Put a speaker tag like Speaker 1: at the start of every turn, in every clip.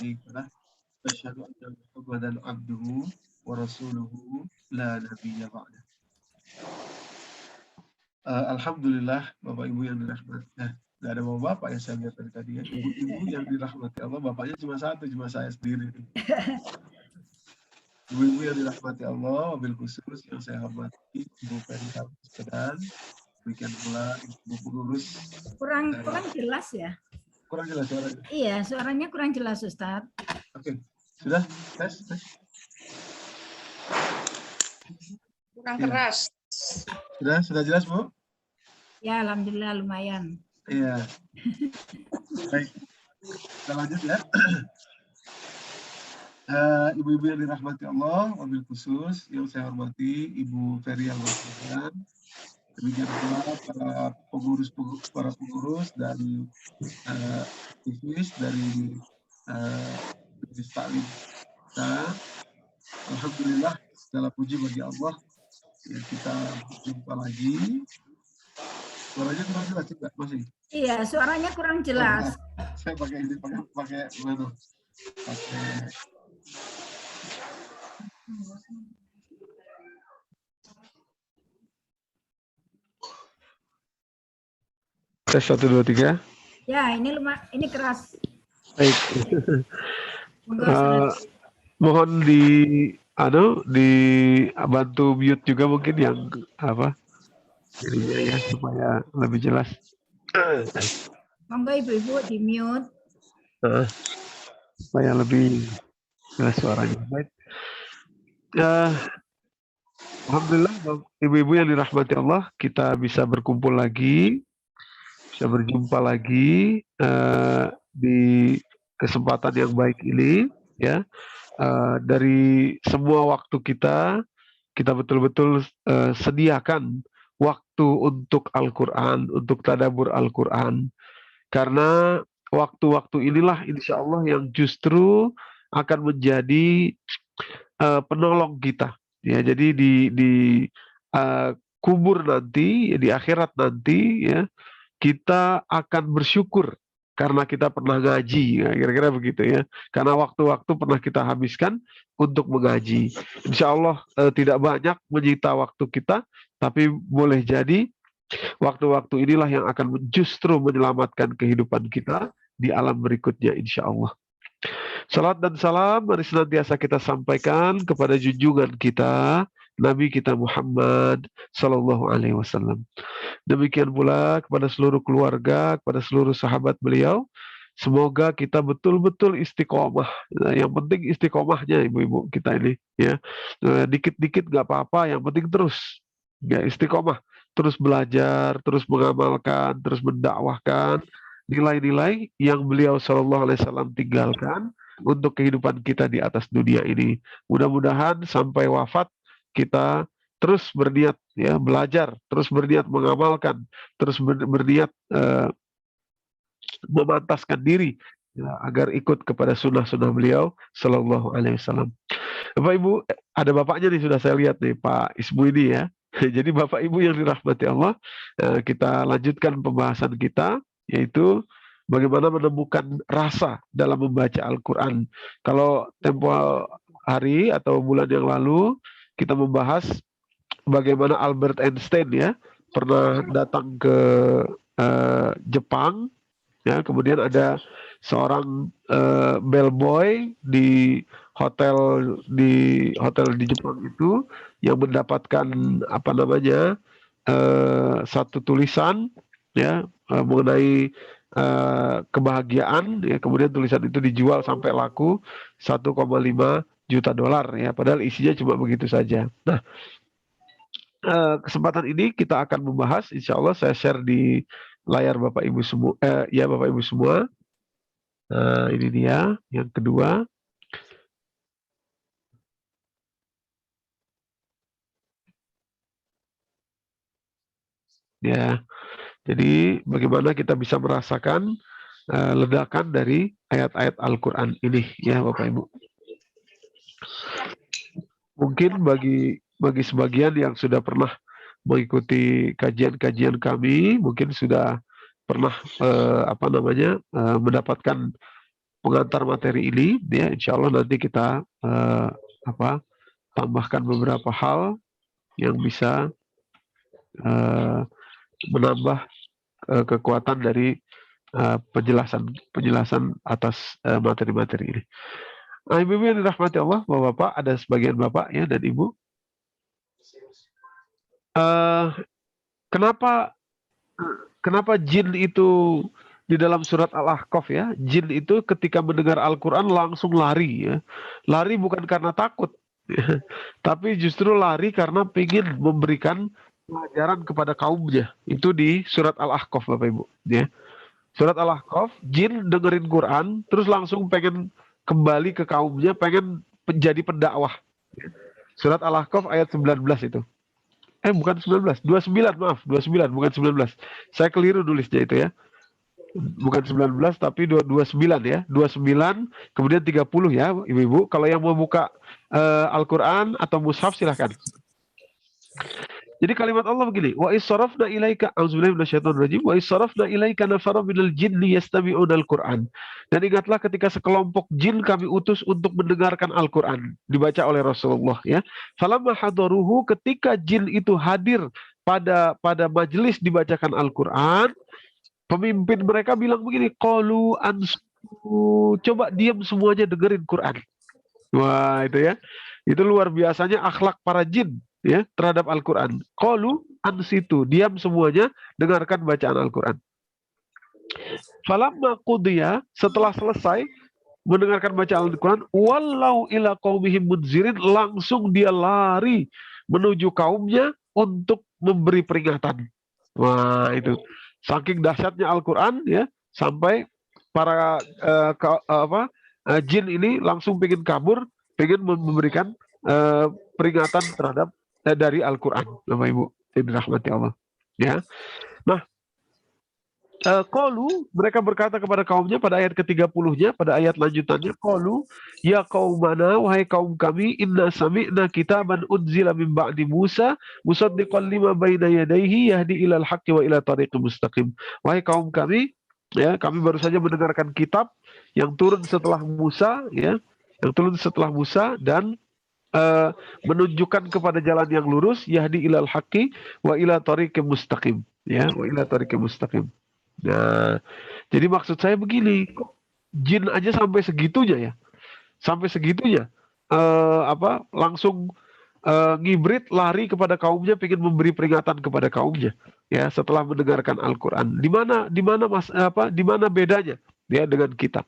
Speaker 1: syarika lah, asyhadu anna Muhammadan abduhu wa rasuluhu la nabiyya ba'dah. Alhamdulillah, Bapak Ibu yang dirahmati. Nggak ada bapak-bapak yang saya lihat tadi ya. Ibu-ibu yang dirahmati Allah, bapaknya cuma satu, cuma saya sendiri. Ibu-ibu yang dirahmati Allah, wabil khusus yang saya hormati, Ibu Ferry Sedan, demikian pula Ibu Pengurus.
Speaker 2: Kurang jelas ya?
Speaker 1: Kurang jelas suaranya?
Speaker 2: Iya, suaranya kurang jelas, Ustadz.
Speaker 1: Oke, sudah tes.
Speaker 3: Kurang keras.
Speaker 1: Sudah jelas, Bu?
Speaker 2: Ya, alhamdulillah lumayan.
Speaker 1: Iya. Baik, kita lanjut ya. Ibu-ibu yang dirahmati Allah, wabil khusus yang saya hormati Ibu Ferry Al-Wasrian, demikian pula para pengurus dan aktivis dari Majelis Taklim kita. Alhamdulillah, segala puji bagi Allah ya, kita berjumpa lagi. Suaranya kurang jelas juga masih.
Speaker 2: Iya, suaranya kurang jelas.
Speaker 1: Saya pakai ini, pakai mana? Pakai tes 1 2 3.
Speaker 2: Ya, ini keras.
Speaker 1: Baik. Mohon dibantu mute juga mungkin yang apa? Jadinya ya supaya lebih jelas.
Speaker 2: Monggo ibu-ibu di mute.
Speaker 1: Supaya lebih jelas suaranya. Baik. Alhamdulillah, ibu-ibu yang dirahmati Allah, kita bisa berkumpul lagi, bisa berjumpa lagi di kesempatan yang baik ini, ya. Dari semua waktu kita betul-betul sediakan waktu untuk Al-Quran, untuk tadabbur Al-Quran. Karena waktu-waktu inilah insya Allah yang justru akan menjadi penolong kita. Ya, jadi di kubur nanti, di akhirat nanti, ya, kita akan bersyukur karena kita pernah ngaji, ya, kira-kira begitu ya. Karena waktu-waktu pernah kita habiskan untuk mengaji. Insya Allah tidak banyak menyita waktu kita, tapi boleh jadi waktu-waktu inilah yang akan justru menyelamatkan kehidupan kita di alam berikutnya, insya Allah. Salat dan salam mari senantiasa kita sampaikan kepada junjungan kita, Nabi kita Muhammad Sallallahu Alaihi Wasallam. Demikian pula kepada seluruh keluarga, kepada seluruh sahabat beliau. Semoga kita betul-betul istiqomah. Nah, yang penting istiqomahnya ibu-ibu kita ini, ya. Dikit-dikit nggak apa-apa, yang penting terus, ya, istiqomah, terus belajar, terus mengamalkan, terus mendakwahkan nilai-nilai yang beliau Shallallahu Alaihi Wasallam tinggalkan untuk kehidupan kita di atas dunia ini. Mudah-mudahan sampai wafat kita terus berniat, ya, belajar, terus berniat mengamalkan, terus berniat memantaskan diri, ya, agar ikut kepada sunnah-sunnah beliau Shallallahu Alaihi Wasallam. Bapak Ibu, ada bapaknya nih, sudah saya lihat nih, Pak Ismu ini ya. Jadi Bapak Ibu yang dirahmati Allah, kita lanjutkan pembahasan kita, yaitu bagaimana menemukan rasa dalam membaca Al-Quran. Kalau tempo hari atau bulan yang lalu kita membahas bagaimana Albert Einstein, ya, pernah datang ke Jepang, ya, kemudian ada seorang bellboy di hotel di Jepang itu yang mendapatkan satu tulisan, ya, mengenai kebahagiaan, ya, kemudian tulisan itu dijual sampai laku 1,5 juta dolar, ya, padahal isinya cuma begitu saja. Nah, kesempatan ini kita akan membahas, insya Allah saya share di layar Bapak Ibu semua, ya Bapak Ibu semua. Ini dia yang kedua. Ya, jadi bagaimana kita bisa merasakan ledakan dari ayat-ayat Al-Quran ini, ya Bapak Ibu. Mungkin bagi sebagian yang sudah pernah mengikuti kajian-kajian kami, mungkin sudah pernah mendapatkan pengantar materi ini, ya insya Allah nanti kita tambahkan beberapa hal yang bisa menambah kekuatan dari penjelasan atas materi-materi ini. Nah, ibu-ibu yang dirahmati Allah, bapak-bapak, ada sebagian bapak ya dan ibu. Kenapa jin itu di dalam surat Al-Ahqaf ya, jin itu ketika mendengar Al-Quran langsung lari ya. Lari bukan karena takut, ya, tapi justru lari karena ingin memberikan pelajaran kepada kaumnya. Itu di surat Al-Ahqaf Bapak Ibu. Ya. Surat Al-Ahqaf, jin dengerin Quran, terus langsung pengen kembali ke kaumnya, pengen menjadi pendakwah. Surat Al-Ahqaf ayat 19 itu. Bukan 19, 29, maaf, 29, bukan 19. Saya keliru nulisnya itu ya. Bukan 19, tapi 29 ya. 29, kemudian 30 ya, ibu-ibu. Kalau yang mau buka Al-Quran atau mushaf silahkan. Jadi kalimat Allah begini, wa is-sarafna ilaika auzubillahi minasyaitonir rajim wa is-sarafna ilaika nafaran minal jinni yastami'unal Qur'an. Dan ingatlah ketika sekelompok jin kami utus untuk mendengarkan Al-Qur'an dibaca oleh Rasulullah ya. Falamma hadaruhu, ketika jin itu hadir pada majelis dibacakan Al-Qur'an, pemimpin mereka bilang begini, qalu ansu, coba diam semuanya dengerin Quran. Wah, itu ya. Itu luar biasanya akhlak para jin ya terhadap Al-Quran. Qalu ansitu, diam semuanya, dengarkan bacaan Al-Quran. Falamma qudiya, setelah selesai mendengarkan bacaan Al-Quran, wallau ila qaumihim munzirin, langsung dia lari menuju kaumnya untuk memberi peringatan. Wah, itu saking dahsyatnya Al-Quran ya, sampai para jin ini langsung pengen kabur, pengen memberikan peringatan terhadap dari Al-Quran, Bapak Ibu yang dirahmati Allah. Ya, nah, qalu, mereka berkata kepada kaumnya pada ayat ke-30-nya, pada ayat lanjutannya, qalu ya qaumana, wahai kaum kami, inna sami'na kitaban unzila min ba'di Musa musaddiqan lima baina yadayhi yahdi ilal haqqi wa ila tariqim mustaqim. Wahai kaum kami, ya, kami baru saja mendengarkan kitab yang turun setelah Musa, ya, yang turun setelah Musa dan menunjukkan kepada jalan yang lurus, yahdi ilal haqqi wa ila tariqim mustaqim, ya, wa ila tariqim mustaqim. Nah, jadi maksud saya begini, jin aja sampai segitunya ya, sampai segitunya langsung ngibrit lari kepada kaumnya, ingin memberi peringatan kepada kaumnya ya setelah mendengarkan Al-Qur'an. Di mana bedanya ya dengan kita?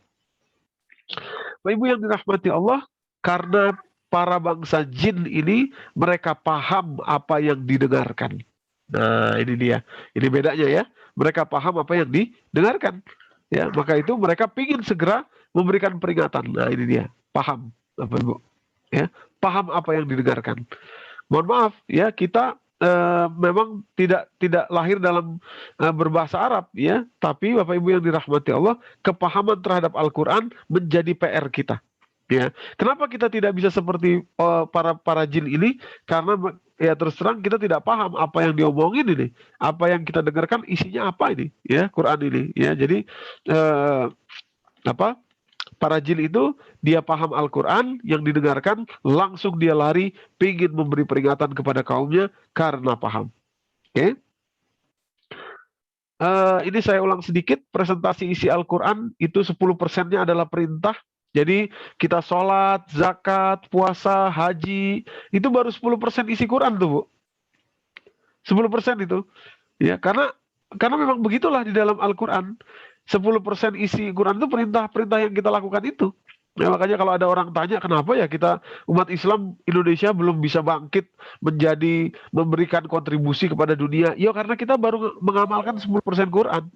Speaker 1: Bapak Ibu yang dirahmati Allah, karena para bangsa jin ini mereka paham apa yang didengarkan. Nah, ini dia. Ini bedanya ya. Mereka paham apa yang didengarkan. Ya, maka itu mereka ingin segera memberikan peringatan. Nah, ini dia. Paham, Bapak Ibu. Ya, paham apa yang didengarkan. Mohon maaf, ya, kita memang tidak lahir dalam berbahasa Arab, ya. Tapi Bapak Ibu yang dirahmati Allah, kepahaman terhadap Al-Quran menjadi PR kita. Ya, kenapa kita tidak bisa seperti para jin ini? Karena ya terus terang kita tidak paham apa yang diomongin ini, apa yang kita dengarkan isinya apa ini, ya Quran ini, ya. Jadi para jin itu dia paham Al-Quran yang didengarkan, langsung dia lari, ingin memberi peringatan kepada kaumnya karena paham. Oke? Ini saya ulang sedikit, presentasi isi Al-Quran itu 10%-nya adalah perintah. Jadi kita sholat, zakat, puasa, haji, itu baru 10% isi Quran tuh, Bu. 10% itu. Ya, karena memang begitulah di dalam Al-Quran. 10% isi Quran itu perintah-perintah yang kita lakukan itu. Ya, makanya kalau ada orang tanya kenapa ya kita umat Islam Indonesia belum bisa bangkit menjadi memberikan kontribusi kepada dunia. Ya karena kita baru mengamalkan 10% Quran.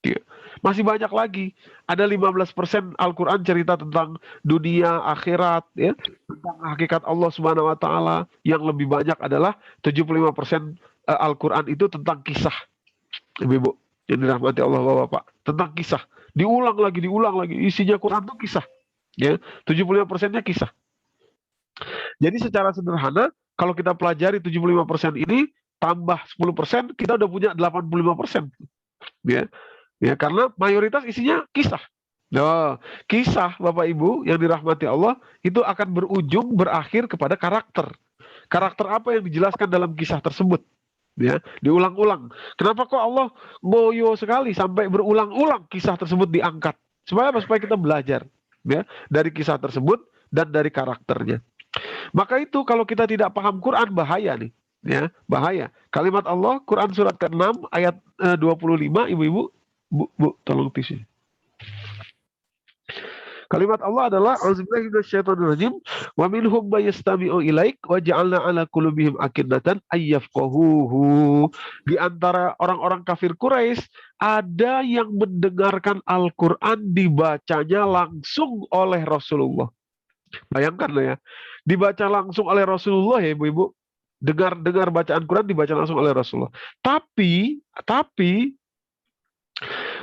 Speaker 1: Ya. Masih banyak lagi. Ada 15% Al-Quran cerita tentang dunia, akhirat, ya, tentang hakikat Allah Subhanahu wa Ta'ala. Yang lebih banyak adalah 75% Al-Quran itu tentang kisah. Ibu-ibu yang dirahmati Allah, Bapak-bapak, tentang kisah. Diulang lagi. Isinya Quran itu kisah. Ya, 75%-nya kisah. Jadi secara sederhana, kalau kita pelajari 75% ini, tambah 10%, kita udah punya 85%. Ya. Ya, karena mayoritas isinya kisah. Nah, kisah Bapak Ibu yang dirahmati Allah itu akan berujung berakhir kepada karakter. Karakter apa yang dijelaskan dalam kisah tersebut? Ya, diulang-ulang. Kenapa kok Allah ngoyo sekali sampai berulang-ulang kisah tersebut diangkat? Supaya apa? Supaya kita belajar ya dari kisah tersebut dan dari karakternya. Maka itu kalau kita tidak paham Quran bahaya nih. Ya, bahaya. Kalimat Allah Quran surat ke-6 ayat 25, Ibu-ibu, Bu, tolong tisu. Kalimat Allah adalah auzubillahi minasyaitonirrajim wa minhum may yastami'u ilaik wa ja'alna 'ala qulubihim akinnatan ayyafqahuhu. Di antara orang-orang kafir Quraisy ada yang mendengarkan Al-Qur'an dibacanya langsung oleh Rasulullah. Bayangkan loh ya. Dibaca langsung oleh Rasulullah ya Ibu-ibu. Dengar bacaan Quran dibaca langsung oleh Rasulullah. Tapi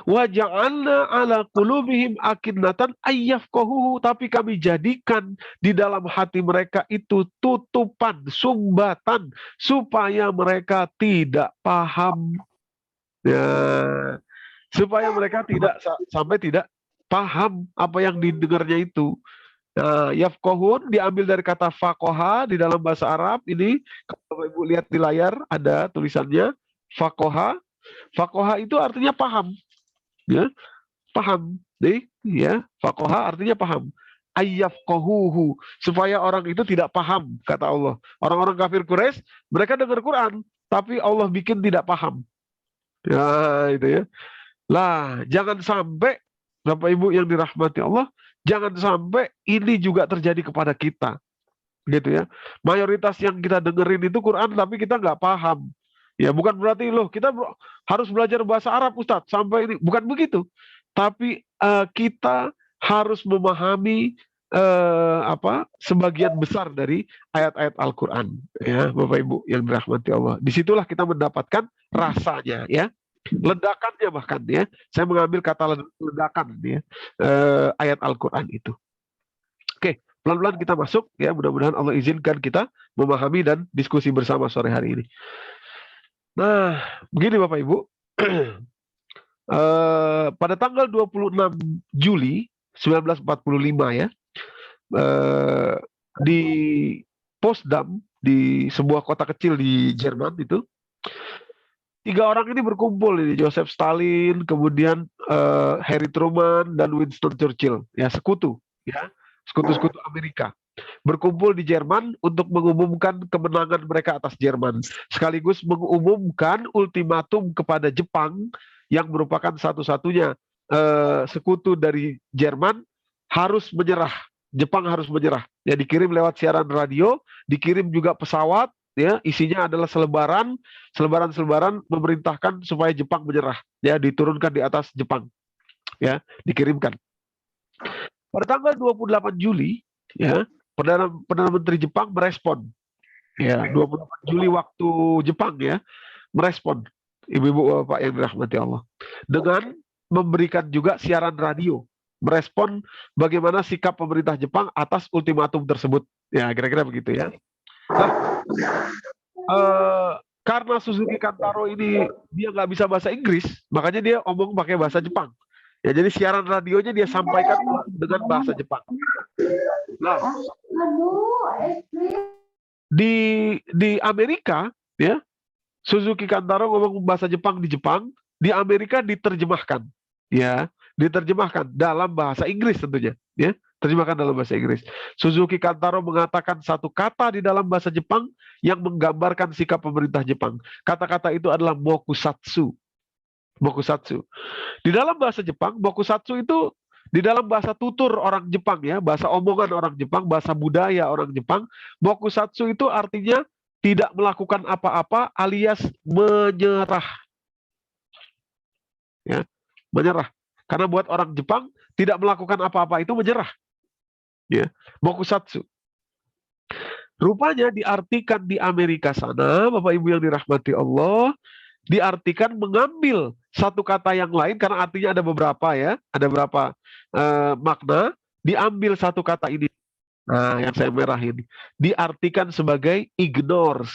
Speaker 1: wa ja'alna 'ala qulubihim akinnatan ayyafqahuhu, tapi kami jadikan di dalam hati mereka itu tutupan, sumbatan supaya mereka tidak paham. Ya, supaya mereka sampai tidak paham apa yang didengarnya itu. Nah, yafqahun diambil dari kata faqaha di dalam bahasa Arab. Ini kalau Ibu lihat di layar ada tulisannya faqaha. Faqaha itu artinya paham. Ya, paham nih ya, faqaha artinya paham, ayyafqahuhu, supaya orang itu tidak paham, kata Allah. Orang-orang kafir Quraisy mereka dengar Quran tapi Allah bikin tidak paham ya, itu ya. Lah, jangan sampai Bapak Ibu yang dirahmati Allah, jangan sampai ini juga terjadi kepada kita gitu ya. Mayoritas yang kita dengerin itu Quran tapi kita nggak paham. Ya, bukan berarti loh kita harus belajar bahasa Arab Ustadz sampai ini, bukan begitu. Tapi kita harus memahami sebagian besar dari ayat-ayat Al-Qur'an ya, Bapak Ibu yang dirahmati Allah. Disitulah kita mendapatkan rasanya ya. Ledakannya bahkan ya. Saya mengambil kata ledakan ya, ayat Al-Qur'an itu. Oke, pelan-pelan kita masuk ya, mudah-mudahan Allah izinkan kita memahami dan diskusi bersama sore hari ini. Nah, begini Bapak Ibu, pada tanggal 26 Juli 1945 ya, di Potsdam, di sebuah kota kecil di Jerman itu, 3 orang ini berkumpul, ini Joseph Stalin, kemudian Harry Truman dan Winston Churchill, ya sekutu Amerika. Berkumpul di Jerman untuk mengumumkan kemenangan mereka atas Jerman, sekaligus mengumumkan ultimatum kepada Jepang yang merupakan satu-satunya sekutu dari Jerman harus menyerah. Jepang harus menyerah. Ya, dikirim lewat siaran radio, dikirim juga pesawat, ya isinya adalah selebaran memerintahkan supaya Jepang menyerah. Ya, diturunkan di atas Jepang. Ya, dikirimkan. Pada tanggal 28 Juli, ya Perdana Menteri Jepang merespon, ya 28 Juli waktu Jepang ya, merespon ibu-ibu bapak yang dirahmati Allah dengan memberikan juga siaran radio, merespon bagaimana sikap pemerintah Jepang atas ultimatum tersebut, ya kira-kira begitu ya. Nah, karena Suzuki Kantaro ini dia nggak bisa bahasa Inggris, makanya dia omong pakai bahasa Jepang. Ya, jadi siaran radionya dia sampaikan dengan bahasa Jepang. Nah, di Amerika, ya, Suzuki Kantaro ngomong bahasa Jepang di Jepang, di Amerika diterjemahkan, ya, diterjemahkan dalam bahasa Inggris tentunya, ya, terjemahkan dalam bahasa Inggris. Suzuki Kantaro mengatakan satu kata di dalam bahasa Jepang yang menggambarkan sikap pemerintah Jepang. Kata-kata itu adalah mokusatsu. Mokusatsu. Di dalam bahasa Jepang, mokusatsu itu di dalam bahasa tutur orang Jepang ya, bahasa omongan orang Jepang, bahasa budaya orang Jepang, mokusatsu itu artinya tidak melakukan apa-apa alias menyerah. Ya, menyerah. Karena buat orang Jepang tidak melakukan apa-apa itu menyerah. Ya, mokusatsu. Rupanya diartikan di Amerika sana, Bapak Ibu yang dirahmati Allah, diartikan mengambil satu kata yang lain karena artinya ada beberapa ya, ada beberapa makna, diambil satu kata ini. Nah, yang saya merah ini diartikan sebagai ignore.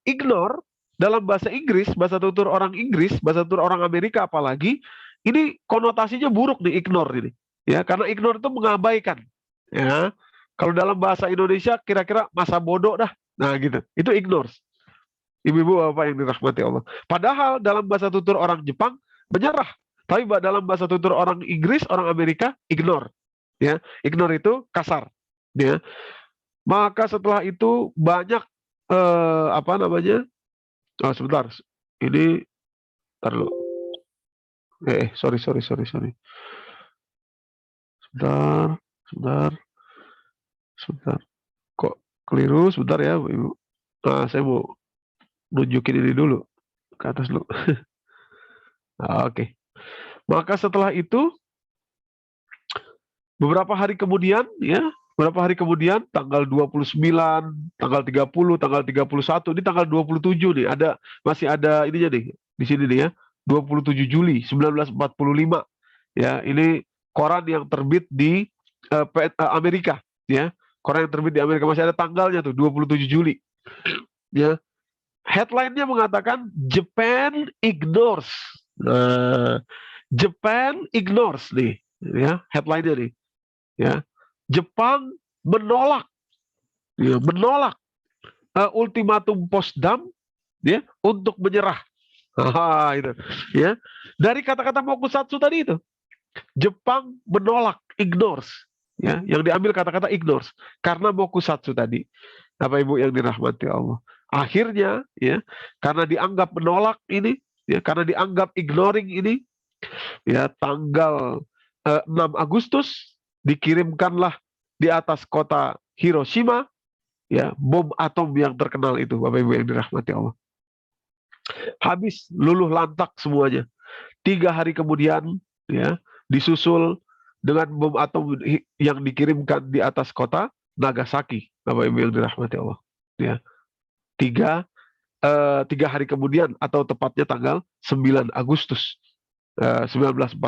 Speaker 1: Ignore dalam bahasa Inggris, bahasa tutur orang Inggris, bahasa tutur orang Amerika apalagi, ini konotasinya buruk nih, ignore ini. Ya, karena ignore itu mengabaikan. Ya. Kalau dalam bahasa Indonesia kira-kira masa bodoh dah. Nah, gitu. Itu ignore. Ibu-ibu Bapak yang dirahmati Allah. Padahal dalam bahasa tutur orang Jepang menyerah. Tapi dalam bahasa tutur orang Inggris, orang Amerika ignore. Ya, ignore itu kasar. Ya. Maka setelah itu banyak apa namanya? Oh, sebentar. Ini ntar dulu. Sorry. Sebentar. Kok keliru? Sebentar ya, Ibu. Nah, saya mau nunjukin ini dulu ke atas dulu. Oke. Maka setelah itu beberapa hari kemudian tanggal 29, tanggal 30, tanggal 31, ini tanggal 27 nih, masih ada ininya nih di sini nih ya. 27 Juli 1945. Ya, ini koran yang terbit di Amerika ya. Koran yang terbit di Amerika masih ada tanggalnya tuh 27 Juli. Ya. Headline-nya mengatakan Japan ignores. Japan ignores nih, ya, headline-nya nih. Ya. Jepang menolak ultimatum Potsdam ya untuk menyerah. Itu ya. Dari kata-kata mokusatsu tadi itu, Jepang menolak, ignores, ya, yang diambil kata-kata ignores karena mokusatsu tadi. Bapak Ibu yang dirahmati Allah. Akhirnya ya, karena dianggap menolak ini, ya, karena dianggap ignoring ini, ya, tanggal 6 Agustus dikirimkanlah di atas kota Hiroshima ya bom atom yang terkenal itu, Bapak Ibu yang dirahmati Allah. Habis luluh lantak semuanya. 3 hari kemudian ya disusul dengan bom atom yang dikirimkan di atas kota Nagasaki, Bapak Ibu yang dirahmati Allah. Ya. 3 hari kemudian atau tepatnya tanggal 9 Agustus 1945.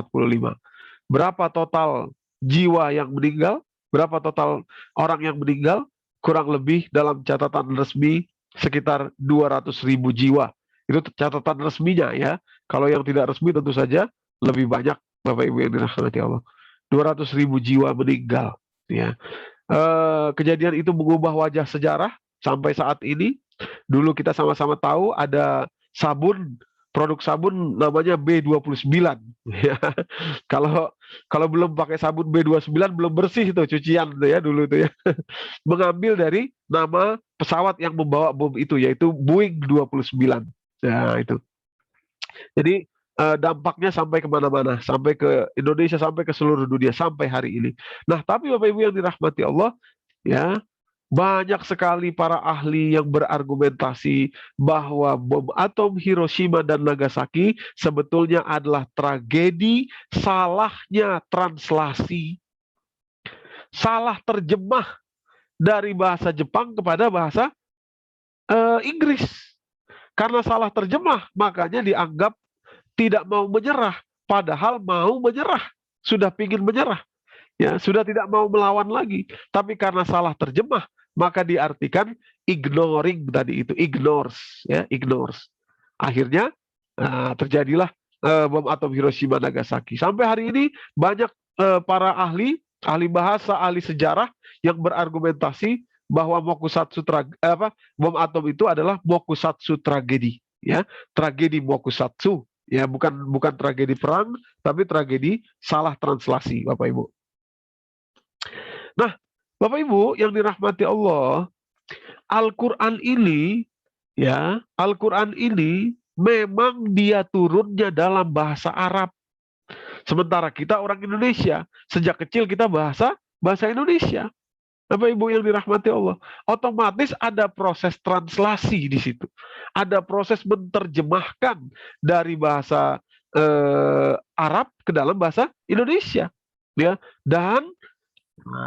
Speaker 1: Berapa total jiwa yang meninggal? Berapa total orang yang meninggal? Kurang lebih dalam catatan resmi sekitar 200.000 jiwa. Itu catatan resminya ya. Kalau yang tidak resmi tentu saja lebih banyak, Bapak Ibu yang dirahmati Allah. 200.000 jiwa meninggal. Ya. Kejadian itu mengubah wajah sejarah sampai saat ini. Dulu kita sama-sama tahu ada produk sabun namanya B29. Ya. Kalau belum pakai sabun B29 belum bersih tuh cucian tuh ya dulu tuh ya. Mengambil dari nama pesawat yang membawa bom itu yaitu Boeing 29. Nah, itu. Jadi dampaknya sampai kemana-mana, sampai ke Indonesia, sampai ke seluruh dunia, sampai hari ini. Nah, tapi Bapak Ibu yang dirahmati Allah, ya, banyak sekali para ahli yang berargumentasi bahwa bom atom Hiroshima dan Nagasaki sebetulnya adalah tragedi salahnya translasi, salah terjemah dari bahasa Jepang kepada bahasa Inggris. Karena salah terjemah, makanya dianggap tidak mau menyerah, padahal mau menyerah, sudah pingin menyerah, ya, sudah tidak mau melawan lagi. Tapi karena salah terjemah, maka diartikan ignoring tadi itu, ignores, ya, ignores. Akhirnya terjadilah bom atom Hiroshima Nagasaki. Sampai hari ini banyak para ahli bahasa, ahli sejarah yang berargumentasi bahwa bom atom itu adalah mokusatsu tragedi, ya, tragedi mokusatsu, ya, bukan tragedi perang, tapi tragedi salah translasi, Bapak Ibu. Nah, Bapak Ibu yang dirahmati Allah, Al-Qur'an ini, ya, Al-Qur'an ini memang dia turunnya dalam bahasa Arab. Sementara kita orang Indonesia, sejak kecil kita bahasa Indonesia. Bapak Ibu yang dirahmati Allah, otomatis ada proses translasi di situ. Ada proses menerjemahkan dari bahasa Arab ke dalam bahasa Indonesia. Ya, dan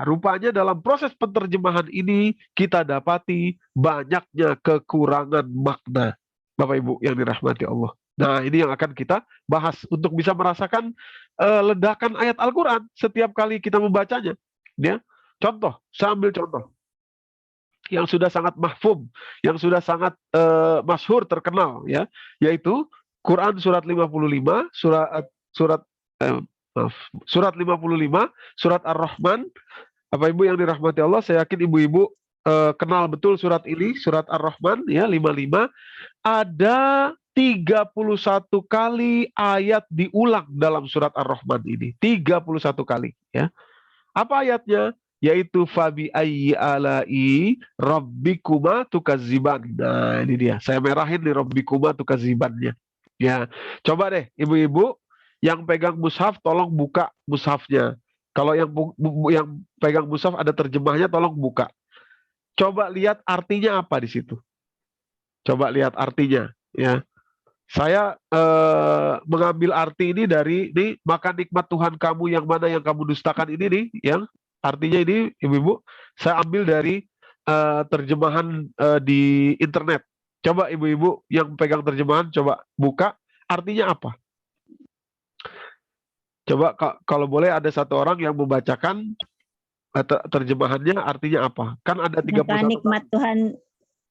Speaker 1: rupanya dalam proses penerjemahan ini kita dapati banyaknya kekurangan makna, Bapak Ibu yang dirahmati Allah. Nah, ini yang akan kita bahas untuk bisa merasakan ledakan ayat Al-Quran setiap kali kita membacanya. Ya. Contoh, saya ambil contoh. yang sudah sangat mahfum, yang sudah sangat masyhur, terkenal, ya, yaitu Quran surat 55, surat maaf, surat 55, surat Ar-Rahman. Bapak Ibu yang dirahmati Allah, saya yakin ibu-ibu kenal betul surat ini, surat Ar-Rahman, ya, 55. Ada 31 kali ayat diulang dalam surat Ar-Rahman ini. 31 kali, ya. Apa ayatnya? Yaitu fabi ayyi alai rabbikuma tukadziban. Nah, ini dia. Saya merahin nih rabbikuma tukadzibannya. Ya. Coba deh ibu-ibu yang pegang mushaf tolong buka mushafnya. Kalau yang pegang mushaf ada terjemahnya tolong buka. Coba lihat artinya apa di situ. Coba lihat artinya, ya. Saya mengambil arti ini dari maka nikmat Tuhan kamu yang mana yang kamu dustakan ini nih, yang artinya ini ibu-ibu saya ambil dari terjemahan di internet. Coba ibu-ibu yang pegang terjemahan coba buka artinya apa. Coba kalau boleh ada satu orang yang membacakan terjemahannya artinya apa. Kan ada 31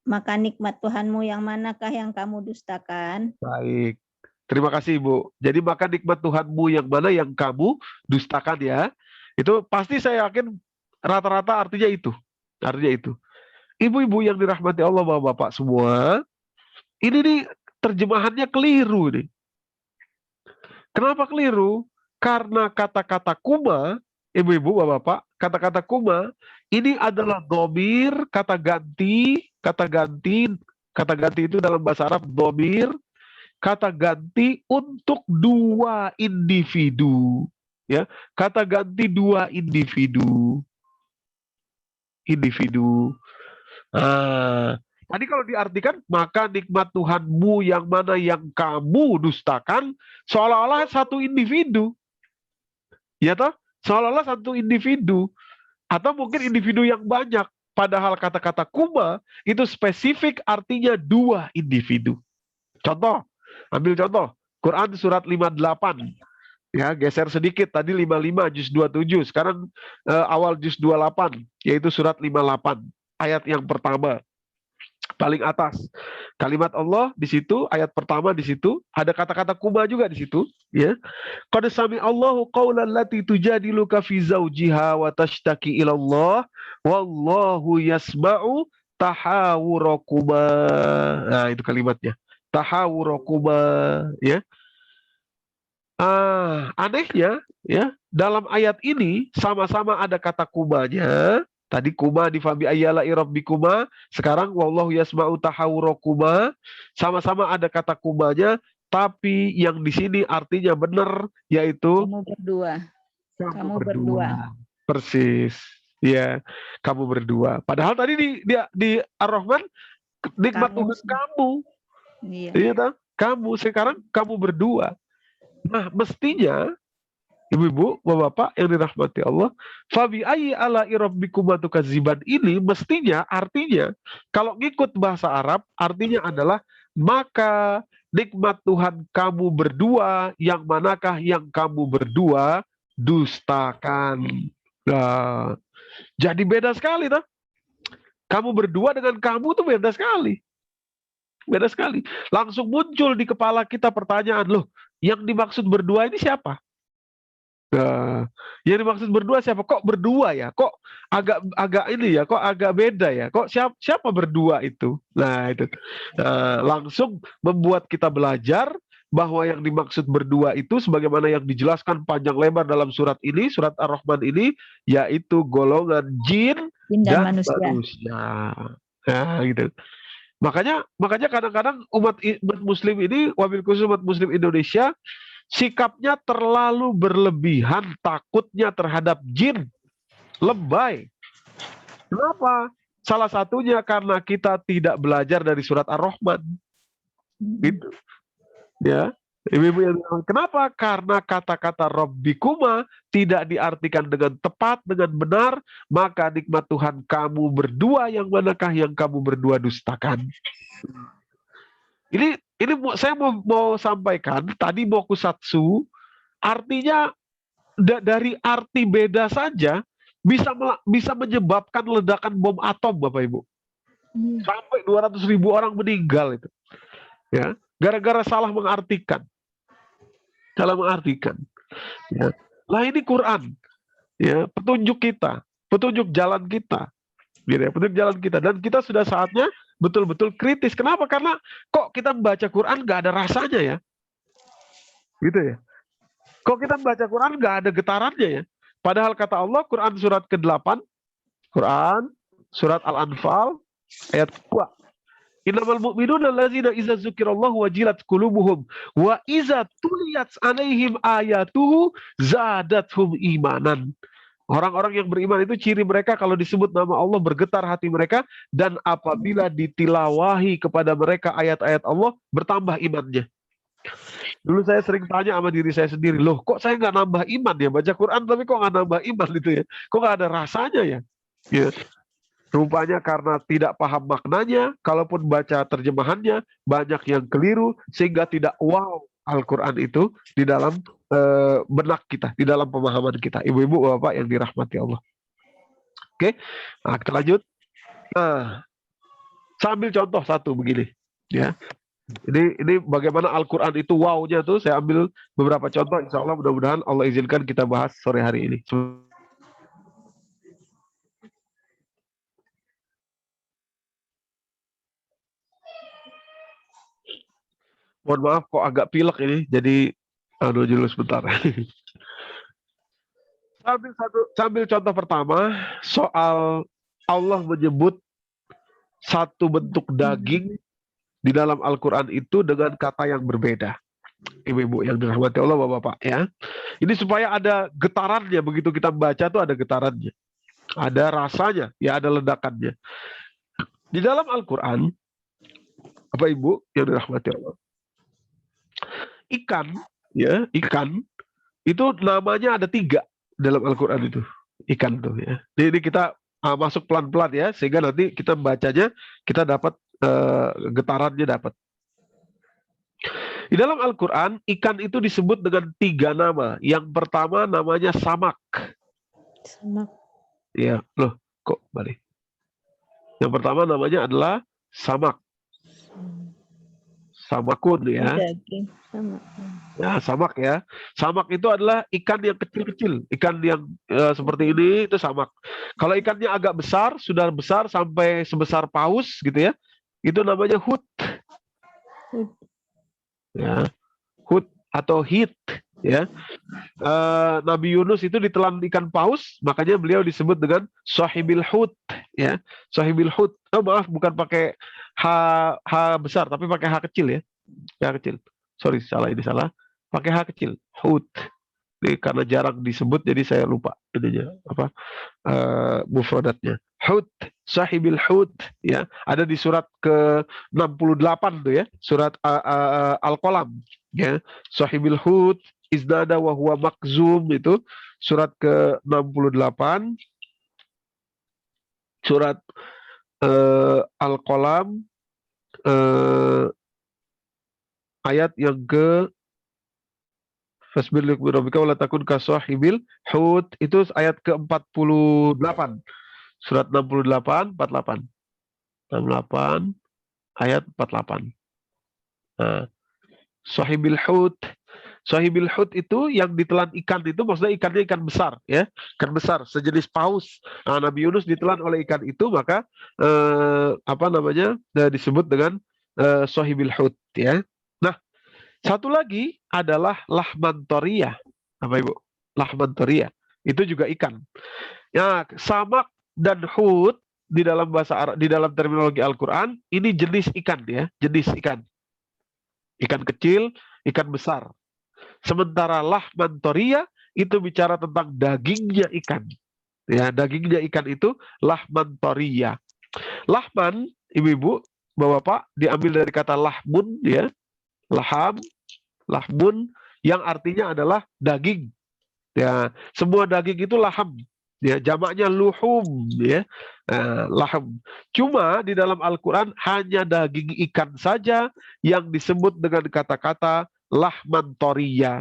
Speaker 4: Maka nikmat Tuhanmu yang manakah yang kamu dustakan?
Speaker 1: Baik. Terima kasih Ibu. Jadi maka nikmat Tuhanmu yang mana yang kamu dustakan, ya. Itu pasti saya yakin rata-rata artinya itu. Artinya itu. Ibu-ibu yang dirahmati Allah, Bapak-bapak semua, ini nih terjemahannya keliru nih. Kenapa keliru? Karena kata-kata kuma, ibu-ibu, Bapak-bapak, kata-kata kuma ini adalah domir, kata ganti itu dalam bahasa Arab domir, kata ganti untuk dua individu, ya, kata ganti dua individu. Tadi kalau diartikan maka nikmat Tuhanmu yang mana yang kamu dustakan, seolah-olah satu individu, ya toh, seolah-olah satu individu, atau mungkin individu yang banyak. Padahal kata-kata kuma itu spesifik artinya dua individu. Contoh, ambil contoh, Quran surat 58. Ya, geser sedikit, tadi 55 juz 27, sekarang awal juz 28, yaitu surat 58, ayat yang pertama. Paling atas. Kalimat Allah di situ, ayat pertama di situ, ada kata-kata kuma juga di situ, ya. Qad sami Allahu qaulan lati tujadiluka fi zawjiha wa tashtaki ila Allah wallahu yasma'u tahawurakuma. Nah, itu kalimatnya. Tahawurakuma, ya. Anehnya, ya, dalam ayat ini sama-sama ada kata kumanya. Tadi kuma di fabi ayyala rabbikuma, sekarang wallahu yasma'u tahawurakuma, sama-sama ada kata kumanya, tapi yang di sini artinya benar, yaitu
Speaker 4: kamu berdua.
Speaker 1: Kamu berdua. Persis. Ya, kamu berdua. Padahal tadi di Ar-Rahman nikmat Tuhan kamu.
Speaker 4: Iya.
Speaker 1: Iya, kamu, sekarang kamu berdua. Nah, mestinya ibu-ibu, bapak-bapak yang dirahmati Allah, fabi ayyi ala'i rabbikuma tukadziban ini mestinya artinya kalau ngikut bahasa Arab artinya adalah maka nikmat Tuhan kamu berdua yang manakah yang kamu berdua dustakan. Nah, jadi beda sekali toh. Kamu berdua dengan kamu tuh beda sekali. Beda sekali. Langsung muncul di kepala kita pertanyaan, loh, yang dimaksud berdua ini siapa? Nah, yang dimaksud berdua siapa? Kok berdua ya? Kok agak ini ya? Kok agak beda ya? Kok siapa berdua itu? Nah, itu langsung membuat kita belajar bahwa yang dimaksud berdua itu sebagaimana yang dijelaskan panjang lebar dalam surat ini, surat Ar-Rahman ini, yaitu golongan jin dan manusia. Nah, gitu. Makanya kadang-kadang umat Muslim ini, wabil khusus umat Muslim Indonesia, sikapnya terlalu berlebihan, takutnya terhadap jin, lebay. Kenapa? Salah satunya karena kita tidak belajar dari surat Ar-Rahman. Gitu. Ya. Ibu-ibu yang bilang, kenapa? Karena kata-kata Rabbikuma tidak diartikan dengan tepat, dengan benar, maka nikmat Tuhan kamu berdua yang manakah yang kamu berdua dustakan. Ini saya mau sampaikan, tadi mokusatsu, artinya dari arti beda saja bisa menyebabkan ledakan bom atom, Bapak Ibu. Sampai 200.000 orang meninggal itu. Ya, gara-gara salah mengartikan. Salah mengartikan. Ya. Lah ini Quran, ya, petunjuk kita, petunjuk jalan kita. Gitu ya, petunjuk jalan kita, dan kita sudah saatnya betul-betul kritis. Kenapa? Karena kok kita membaca Quran nggak ada rasanya ya, gitu ya. Kok kita membaca Quran nggak ada getarannya ya. Padahal kata Allah, Quran surat ke-8, Quran surat Al-Anfal ayat 2. Innamal mu'minuna allazina idza dzukirallahu wajilat qulubuhum wa idza tuliyat 'alaihim ayatuhu zadatuhum imanan. Orang-orang yang beriman itu ciri mereka kalau disebut nama Allah bergetar hati mereka, dan apabila ditilawahi kepada mereka ayat-ayat Allah bertambah imannya. Dulu saya sering tanya sama diri saya sendiri, loh kok saya nggak nambah iman ya, baca Quran tapi kok nggak nambah iman gitu ya, kok nggak ada rasanya ya. Ya. Rupanya karena tidak paham maknanya, kalaupun baca terjemahannya banyak yang keliru sehingga tidak wow Al-Quran itu di dalam benak kita, di dalam pemahaman kita. Ibu-ibu, bapak yang dirahmati Allah. Oke, nah, kita lanjut. Nah, sambil contoh satu begini, ya. Ini bagaimana Al-Quran itu wow-nya tuh. Saya ambil beberapa contoh. Insya Allah mudah-mudahan Allah izinkan kita bahas sore hari ini. Mohon maaf kok agak pilek ini, jadi aduh dulu sebentar. Sambil contoh pertama, soal Allah menyebut satu bentuk daging di dalam Al-Quran itu dengan kata yang berbeda. Ibu-ibu yang dirahmati Allah, bapak-bapak ya. Ini supaya ada getarannya, begitu kita membaca tuh ada getarannya. Ada rasanya, ya ada ledakannya. Di dalam Al-Quran, Bapak Ibu yang dirahmati Allah, ikan, ya, ikan itu namanya ada 3 dalam Al-Quran itu, ikan tuh ya. Jadi kita masuk pelan-pelan ya, sehingga nanti kita bacanya kita dapat getarannya dapat. Di dalam Al-Quran ikan itu disebut dengan 3 nama. Yang pertama namanya samak.
Speaker 4: Samak.
Speaker 1: Ya, loh kok balik? Yang pertama namanya adalah samak. Samakun ya.
Speaker 4: Daging. Samak.
Speaker 1: Ya, samak ya. Samak itu adalah ikan yang kecil-kecil. Ikan yang seperti ini itu samak. Kalau ikannya agak besar, sudah besar sampai sebesar paus gitu ya, itu namanya hut. Ya, hut atau hit ya. Nabi Yunus itu ditelan ikan paus, makanya beliau disebut dengan sahibil hut ya. Sahibil hut. Oh, maaf, bukan pakai H besar tapi pakai H kecil ya. H kecil. Sorry, salah, ini salah. Pakai H kecil. Hut. Ini karena jarang disebut jadi saya lupa ininya apa mufradatnya. Hut, sahibil hut ya. Ada di surat ke-68 tuh ya. Surat Al-Qalam ya. Sahibil hut iznada wa huwa makzum, itu surat ke-68. Surat Al-Qalam ayat yang ke Fasbir li rabbika wala takun kasahibil hut, itu ayat ke-48. Surat 68 48. 68 ayat 48. Nah, sahibil hut. Sahibil hut itu yang ditelan ikan itu maksudnya ikannya ikan besar ya, ikan besar sejenis paus. Nah, Nabi Yunus ditelan oleh ikan itu, maka disebut dengan sahibil hut ya. Nah, satu lagi adalah lahman toriyah. Apa Ibu? Lahman toriyah. Itu juga ikan. Ya, samak dan hut di dalam bahasa Arab, di dalam terminologi Al-Quran, ini jenis ikan ya, jenis ikan. Ikan kecil, ikan besar. Sementara lahman toriyah itu bicara tentang dagingnya ikan. Ya, dagingnya ikan itu lahman toriyah. Lahman, ibu-ibu, bapak-bapak, diambil dari kata lahmun ya. Lahmun yang artinya adalah daging. Ya, semua daging itu laham. Ya, jamaknya luhum ya. Laham. Cuma di dalam Al-Qur'an hanya daging ikan saja yang disebut dengan kata-kata lahman toriyah.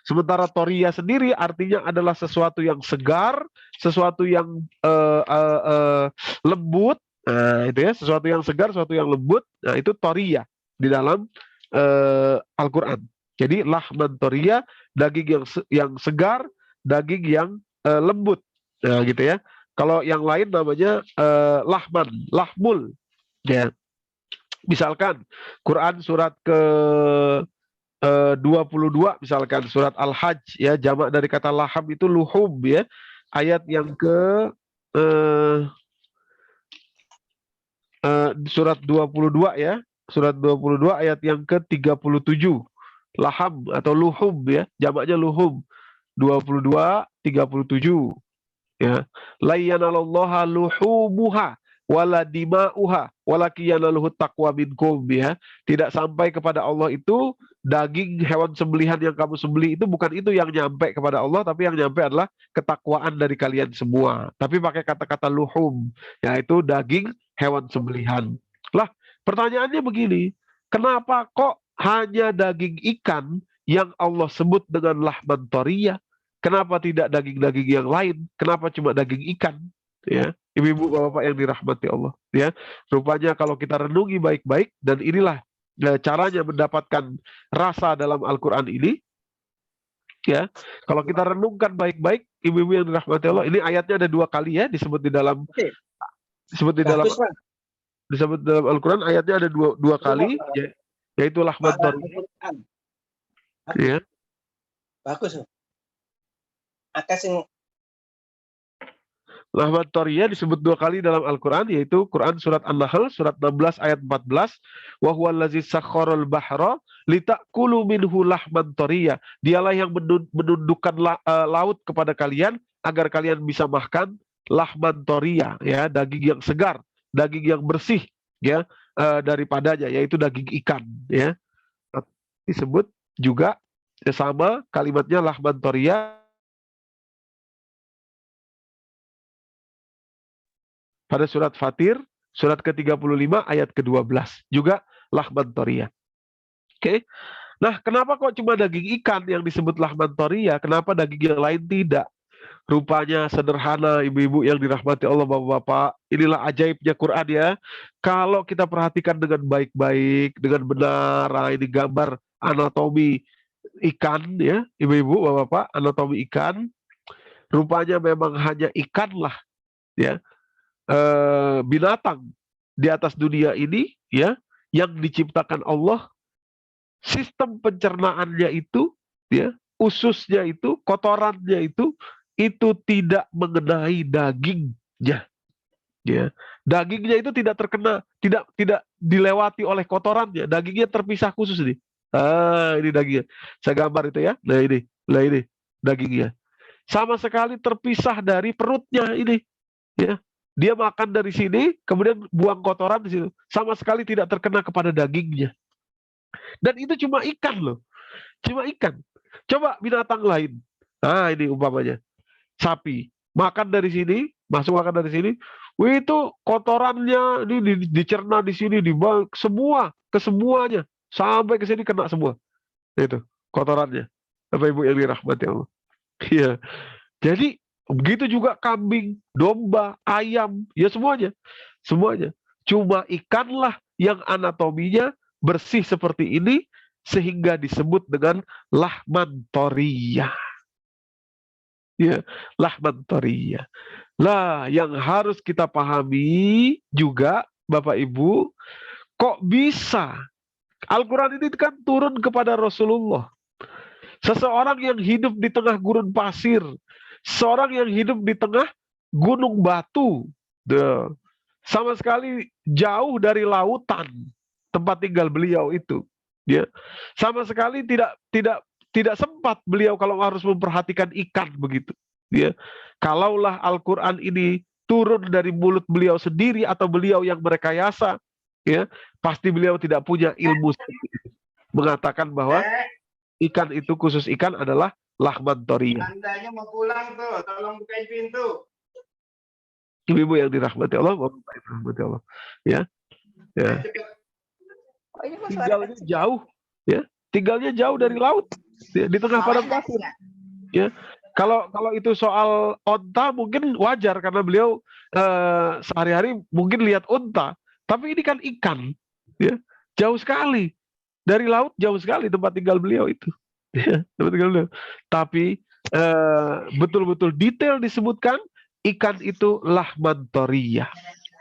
Speaker 1: Sementara toriyah sendiri artinya adalah sesuatu yang segar, sesuatu yang lembut, Nah, itu ya, sesuatu yang segar, sesuatu yang lembut. Nah, itu toria di dalam Al-Quran. Jadi lahman toria, daging yang segar, daging yang lembut. Nah, gitu ya. Kalau yang lain namanya lahmul. Ya. Misalkan Quran surat ke 22, misalkan surat Al-Hajj, ya, jamak dari kata laham itu luhum, ya. Ayat yang ke surat 22, ya. Surat 22 ayat yang ke-37. Laham atau luhum, ya. Jamaknya luhum. 22, 37. Ya. La yanalallaha luhumuha wala dima'uha walakin yanaluhu taqwa minkum, ya. Tidak sampai kepada Allah itu daging hewan sembelihan yang kamu sembelih itu, bukan itu yang nyampe kepada Allah, tapi yang nyampe adalah ketakwaan dari kalian semua. Tapi pakai kata-kata luhum, yaitu daging hewan sembelihan. Lah, pertanyaannya begini, kenapa kok hanya daging ikan yang Allah sebut dengan lahman toriyah? Kenapa tidak daging-daging yang lain? Kenapa cuma daging ikan? Ya, ibu-ibu, bapak-bapak yang dirahmati Allah. Ya, rupanya kalau kita renungi baik-baik, dan inilah caranya mendapatkan rasa dalam Al-Quran ini. Ya, kalau kita renungkan baik-baik, ibu-ibu yang dirahmati Allah, ini ayatnya ada 2 kali, ya, disebut di dalam disebut dalam Al-Quran, ayatnya ada dua kali, ya, yaitu lahman toriyah. Ya.
Speaker 5: Bagus. Akas
Speaker 1: Lahman toriyah disebut 2 kali dalam Al-Quran, yaitu Quran surat An-Nahl surat 16 ayat 14, wa huwallazi sakharal bahra litakulu minhu lahman toriyah. Dialah yang menundukkan laut kepada kalian agar kalian bisa makan lahman toriyah, ya, daging yang segar, daging yang bersih, ya, daripadanya, yaitu daging ikan, ya. Disebut juga sama kalimatnya lahman toriyah pada surat Fatir, surat ke-35 ayat ke-12, juga lahman toriyah. Oke. Nah, kenapa kok cuma daging ikan yang disebut lahman toriyah? Kenapa daging yang lain tidak? Rupanya sederhana, ibu-ibu yang dirahmati Allah, bapak-bapak. Inilah ajaibnya Quran, ya. Kalau kita perhatikan dengan baik-baik, dengan benar, ini gambar anatomi ikan, ya, ibu-ibu, bapak-bapak, anatomi ikan. Rupanya memang hanya ikan lah, ya, binatang di atas dunia ini, ya, yang diciptakan Allah, sistem pencernaannya itu, ya, ususnya itu, kotorannya itu tidak mengenai dagingnya, ya. Dagingnya itu tidak terkena, tidak dilewati oleh kotorannya. Dagingnya terpisah khusus nih. Ini dagingnya. Saya gambar itu, ya. Nah ini dagingnya. Sama sekali terpisah dari perutnya ini, ya. Dia makan dari sini, kemudian buang kotoran di situ. Sama sekali tidak terkena kepada dagingnya. Dan itu cuma ikan loh. Cuma ikan. Coba binatang lain. Nah, ini umpamanya. Sapi. Makan dari sini, masuk makan dari sini. Wih, itu kotorannya ini dicerna di sini, semua, kesemuanya. Sampai ke sini kena semua. Itu, kotorannya. Bapak Ibu yang dirahmati Allah. Iya. Jadi, begitu juga kambing, domba, ayam, ya semuanya. Semuanya. Cuma ikanlah yang anatominya bersih seperti ini, sehingga disebut dengan lahman toriyah. Ya, lahman toriyah. Lah, yang harus kita pahami juga, Bapak Ibu, kok bisa Al-Quran ini kan turun kepada Rasulullah. Seseorang yang hidup di tengah gurun pasir, seorang yang hidup di tengah gunung batu, sama sekali jauh dari lautan tempat tinggal beliau itu, ya. Sama sekali tidak sempat beliau kalau harus memperhatikan ikan begitu, ya. Kalaulah Al-Quran ini turun dari mulut beliau sendiri atau beliau yang merekayasa, ya, pasti beliau tidak punya ilmu mengatakan bahwa ikan itu, khusus ikan, adalah lahman toriyah.
Speaker 5: Tandanya mau pulang tuh, tolong bukain pintu.
Speaker 1: Ibu-ibu yang dirahmati Allah, bapak yang dirahmati Allah, ya, ya. Tinggalnya jauh, ya, tinggalnya jauh dari laut, ya, di tengah padang pasir, ya. Kalau itu soal onta mungkin wajar karena beliau sehari-hari mungkin lihat onta, tapi ini kan ikan, ya jauh sekali dari laut, jauh sekali tempat tinggal beliau itu. Ya, tempat tinggal beliau. Tapi betul-betul detail disebutkan ikan itu lahmantoriyah,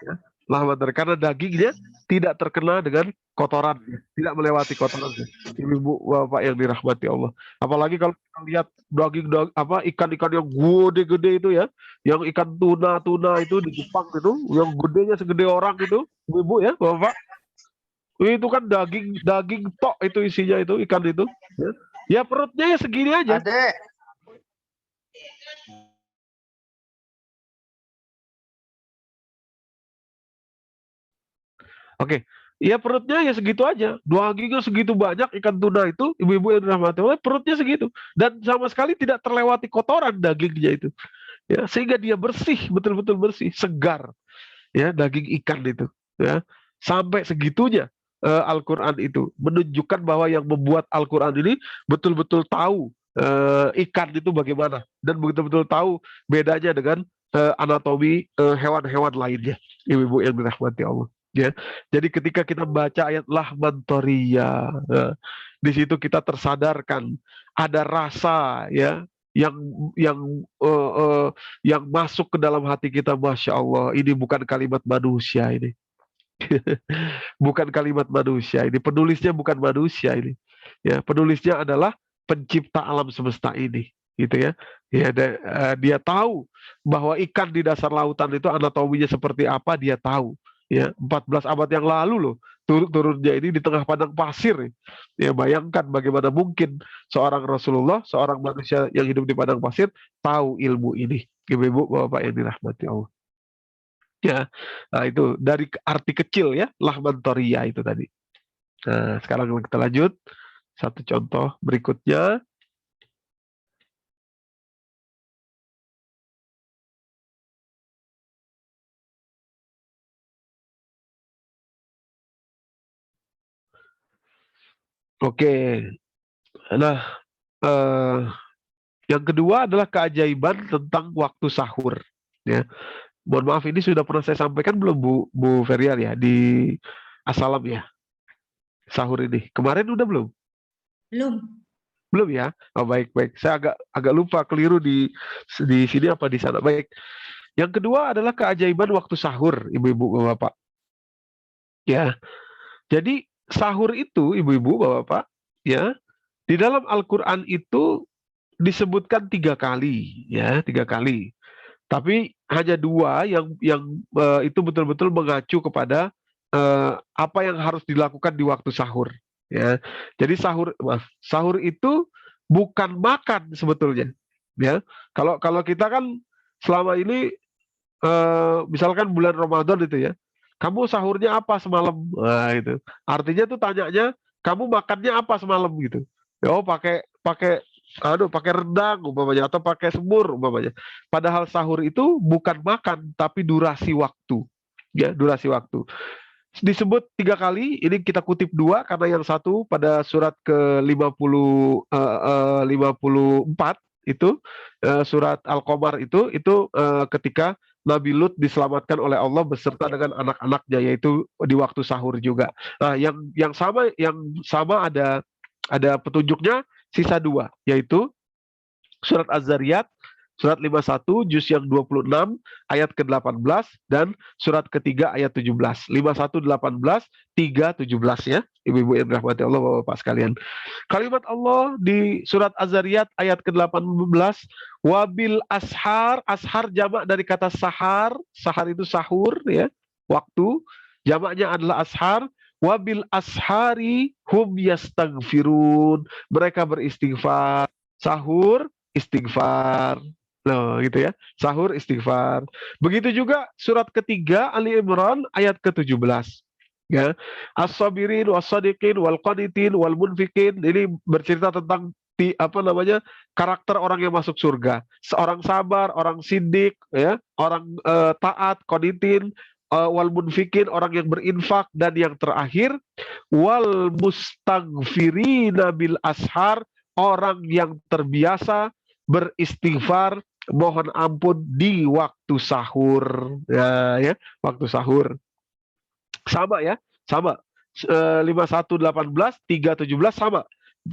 Speaker 1: ya, lahmantoriyah karena dagingnya tidak terkena dengan kotoran, tidak melewati kotoran. Ibu bapak yang dirahmati Allah. Apalagi kalau kita lihat ikan-ikan yang gede-gede itu ya, yang ikan tuna itu di Jepang itu, yang gedenya segede orang itu, ibu ya, bapak, itu kan daging tok itu isinya itu ikan itu. Ya, ya perutnya ya segini aja.
Speaker 5: Adek.
Speaker 1: Oke, ya perutnya ya segitu aja. Dagingnya segitu banyak ikan tuna itu, ibu-ibu yang dirahmati Allah, perutnya segitu. Dan sama sekali tidak terlewati kotoran dagingnya itu. Ya, sehingga dia bersih, betul-betul bersih, segar. Ya, daging ikan itu. Ya, sampai segitunya Al-Quran itu menunjukkan bahwa yang membuat Al-Quran ini betul-betul tahu ikan itu bagaimana dan betul-betul tahu bedanya dengan anatomi hewan-hewan lainnya. Ibu-ibu yang dirahmati Allah. Ya, jadi ketika kita baca ayat lahmantoriyah, di situ kita tersadarkan ada rasa ya yang yang eh, eh, yang masuk ke dalam hati kita, masya Allah, ini bukan kalimat manusia ini. Bukan kalimat manusia ini, penulisnya bukan manusia ini, ya penulisnya adalah pencipta alam semesta ini, gitu ya. Ya dia tahu bahwa ikan di dasar lautan itu anatominya seperti apa, dia tahu ya. 14 abad yang lalu loh turunnya ini di tengah padang pasir ya. Bayangkan bagaimana mungkin seorang Rasulullah, seorang manusia yang hidup di padang pasir tahu ilmu ini. Ibu-ibu bapak yang dirahmati Allah ya. Nah, itu dari arti kecil ya, lahmantoriyah itu tadi. Nah, sekarang kita lanjut satu contoh berikutnya. Oke, nah eh, yang kedua adalah keajaiban tentang waktu sahur. Ya, mohon maaf ini sudah pernah saya sampaikan belum Bu Ferial ya di Assalam ya, sahur ini. Kemarin udah belum?
Speaker 2: Belum.
Speaker 1: Belum ya? Oh, baik. Saya agak lupa, keliru di sini apa di sana. Baik. Yang kedua adalah keajaiban waktu sahur, ibu-ibu bapak. Ya, jadi sahur itu, ibu-ibu bapak, ya di dalam Al-Quran itu disebutkan 3 kali, ya 3 kali. Tapi hanya 2 yang itu betul-betul mengacu kepada apa yang harus dilakukan di waktu sahur. Ya, jadi sahur itu bukan makan sebetulnya. Ya, kalau kita kan selama ini misalkan bulan Ramadan itu ya, kamu sahurnya apa semalam? Nah, itu. Artinya tuh tanyanya, kamu makannya apa semalam gitu. Oh, pakai rendang umpamanya atau pakai semur umpamanya. Padahal sahur itu bukan makan tapi durasi waktu. Ya, durasi waktu. Disebut 3 kali, ini kita kutip 2 karena yang satu pada surat ke 54 itu surat Al-Qamar itu ketika Nabi Lut diselamatkan oleh Allah beserta dengan anak-anaknya, yaitu di waktu sahur juga. Nah, yang sama ada petunjuknya sisa 2, yaitu surat Az-Zariyat surat 51 juz yang 26 ayat ke-18 dan surat ketiga ayat 17. 51 18 3 17 ya. Ibu-ibu yang dirahmati Allah, Bapak-bapak sekalian. Kalimat Allah di surat Az-Zariyat ayat ke-18, wabil ashar, ashar jamak dari kata sahar, sahar itu sahur ya, waktu, jamaknya adalah ashar. Wabil ashari hum yastaghfirun, mereka beristighfar. Sahur istighfar. Loh, gitu ya. Sahur istighfar. Begitu juga surat ketiga Ali Imran ayat ke-17. Ya. As-sabirin was-sadiqin wal qanitin wal munfikin, ini bercerita tentang karakter orang yang masuk surga. Seorang sabar, orang sidik, ya, orang taat, qanitin, wal munfikin, orang yang berinfak, dan yang terakhir wal mustaghfirina bil ashar, orang yang terbiasa beristighfar, mohon ampun di waktu sahur. Ya, waktu sahur. Sama ya, sama. 5118, 317 sama.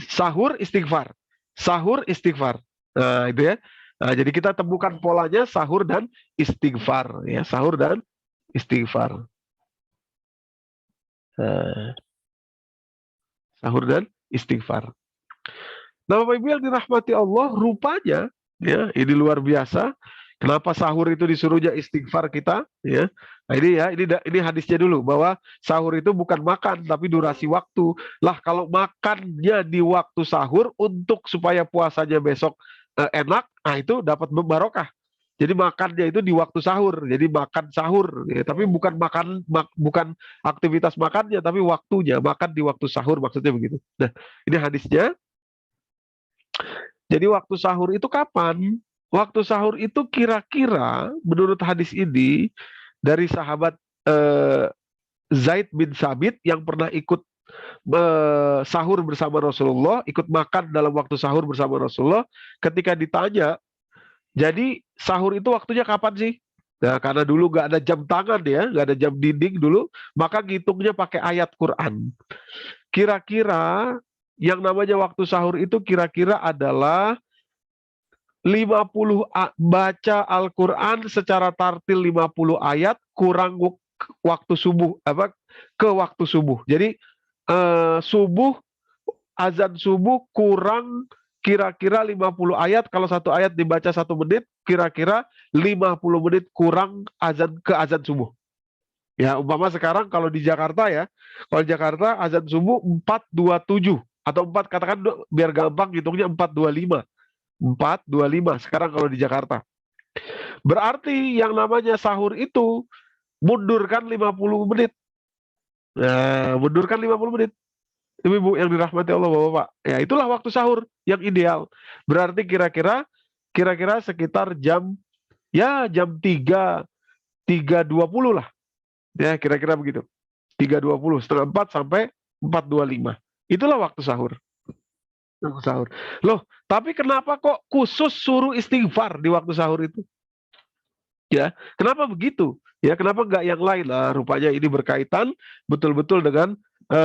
Speaker 1: Sahur istighfar. Sahur istighfar. Nah, itu ya. Nah, jadi kita temukan polanya sahur dan istighfar ya, sahur dan istighfar. Sahur dan istighfar. Nah, Bapak Ibu yang dirahmati Allah, rupanya ya, ini luar biasa. Kenapa sahur itu disuruhnya istighfar kita ya? Nah, ini hadisnya dulu bahwa sahur itu bukan makan tapi durasi waktu. Lah kalau makannya di waktu sahur untuk supaya puasanya besok enak, nah itu dapat barokah. Jadi makannya itu di waktu sahur, jadi makan sahur, ya. Tapi bukan bukan aktivitas makannya, tapi waktunya makan di waktu sahur maksudnya begitu. Nah, ini hadisnya. Jadi waktu sahur itu kapan? Waktu sahur itu kira-kira menurut hadis ini dari sahabat Zaid bin Sabit yang pernah ikut sahur bersama Rasulullah, ikut makan dalam waktu sahur bersama Rasulullah. Ketika ditanya, jadi sahur itu waktunya kapan sih? Nah, karena dulu nggak ada jam tangan ya, nggak ada jam dinding dulu, maka ngitungnya pakai ayat Quran. Kira-kira yang namanya waktu sahur itu kira-kira adalah 50 baca Al-Quran secara tartil 50 ayat kurang waktu subuh ke waktu subuh. Jadi subuh, azan subuh kurang kira-kira 50 ayat. Kalau satu ayat dibaca 1 menit, kira-kira 50 menit kurang ke azan subuh. Ya, umpama sekarang kalau di Jakarta ya, kalau di Jakarta azan subuh 4.27 atau 4, katakan biar gampang hitungnya 4.25. 4.25 sekarang kalau di Jakarta. Berarti yang namanya sahur itu mundurkan 50 menit. Nah, mundurkan 50 menit. Ibu-ibu yang dirahmati Allah, Bapak-bapak. Ya, itulah waktu sahur yang ideal. Berarti kira-kira sekitar jam 3.20 lah. Ya, kira-kira begitu. 3.20, setengah 4 sampai 4.25. Itulah waktu sahur. Waktu sahur. Loh, tapi kenapa kok khusus suruh istighfar di waktu sahur itu? Ya, kenapa begitu? Ya, kenapa nggak yang lain? Lah, rupanya ini berkaitan betul-betul dengan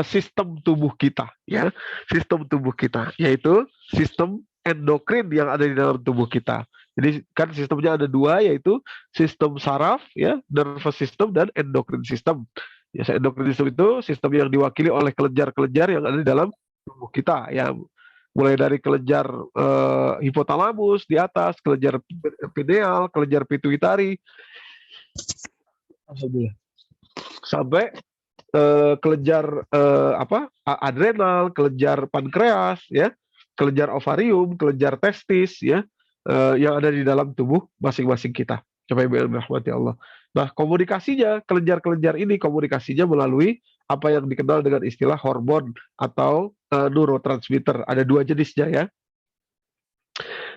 Speaker 1: sistem tubuh kita, ya, sistem tubuh kita, yaitu sistem endokrin yang ada di dalam tubuh kita. Jadi kan sistemnya ada 2, yaitu sistem saraf, ya, nervous system dan endokrin system. Ya, endokrin system itu sistem yang diwakili oleh kelenjar-kelenjar yang ada di dalam tubuh kita, ya, mulai dari kelenjar hipotalamus di atas, kelenjar pineal, kelenjar pituitari, sampai kelenjar adrenal, kelenjar pankreas, ya, kelenjar ovarium, kelenjar testis, ya, yang ada di dalam tubuh masing-masing kita. Coba Ibu yang dirahmati Allah. Nah, komunikasinya, kelenjar-kelenjar ini komunikasinya melalui apa yang dikenal dengan istilah hormon atau neurotransmitter. Ada 2 jenisnya ya.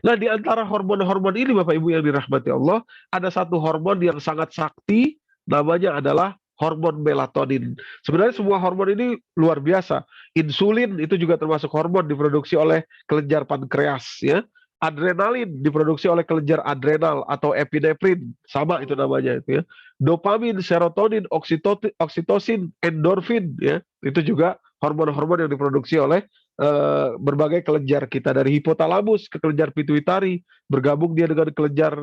Speaker 1: Nah, di antara hormon-hormon ini Bapak Ibu yang dirahmati Allah, ada satu hormon yang sangat sakti, namanya adalah hormon melatonin. Sebenarnya semua hormon ini luar biasa. Insulin itu juga termasuk hormon diproduksi oleh kelenjar pankreas, ya. Adrenalin diproduksi oleh kelenjar adrenal atau epinefrin, sama itu namanya itu ya. Dopamin, serotonin, oksitosin, endorfin, ya. Itu juga hormon-hormon yang diproduksi oleh berbagai kelenjar kita, dari hipotalamus ke kelenjar pituitari, bergabung dia dengan kelenjar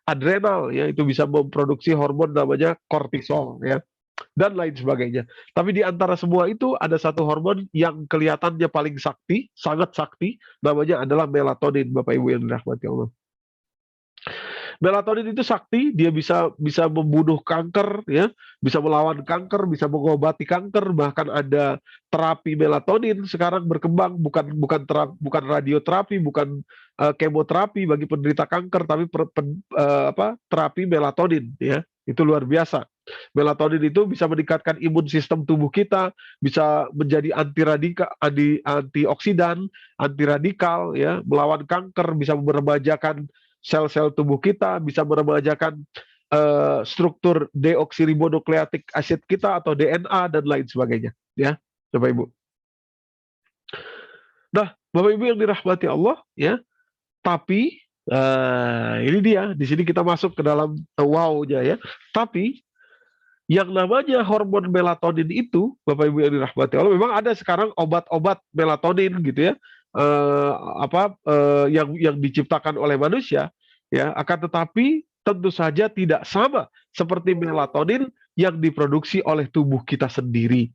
Speaker 1: adrenal, ya, itu bisa memproduksi hormon namanya kortisol, ya, dan lain sebagainya. Tapi di antara semua itu ada satu hormon yang kelihatannya paling sakti, sangat sakti, namanya adalah melatonin, Bapak Ibu yang dirahmati Allah. Melatonin itu sakti, dia bisa membunuh kanker, ya, bisa melawan kanker, bisa mengobati kanker, bahkan ada terapi melatonin sekarang berkembang, bukan radioterapi, bukan kemoterapi bagi penderita kanker, tapi terapi melatonin, ya, itu luar biasa. Melatonin itu bisa meningkatkan imun sistem tubuh kita, bisa menjadi antioksidan, anti radikal, ya, melawan kanker, bisa meremajakan sel-sel tubuh kita, bisa meremajakan struktur deoksiribonukleatik asid kita atau DNA dan lain sebagainya, ya, Bapak Ibu. Nah, Bapak Ibu yang dirahmati Allah, ya, Tapi ini dia, di sini kita masuk ke dalam wow-nya ya. Tapi yang namanya hormon melatonin itu, Bapak Ibu yang dirahmati Allah, memang ada sekarang obat-obat melatonin gitu ya, yang diciptakan oleh manusia, ya. Akan tetapi tentu saja tidak sama seperti melatonin yang diproduksi oleh tubuh kita sendiri.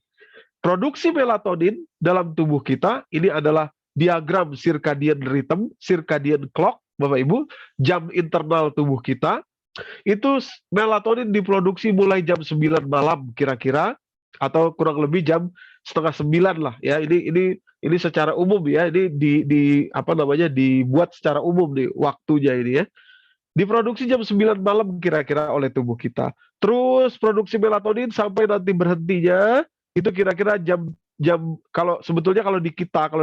Speaker 1: Produksi melatonin dalam tubuh kita ini adalah diagram circadian rhythm, circadian clock, Bapak Ibu, jam internal tubuh kita. Itu melatonin diproduksi mulai jam 9 malam kira-kira, atau kurang lebih jam setengah 9 lah ya. Ini secara umum ya, ini dibuat secara umum nih waktunya ini ya. Diproduksi jam 9 malam kira-kira oleh tubuh kita. Terus produksi melatonin sampai nanti berhentinya itu kira-kira jam kalau sebetulnya kalau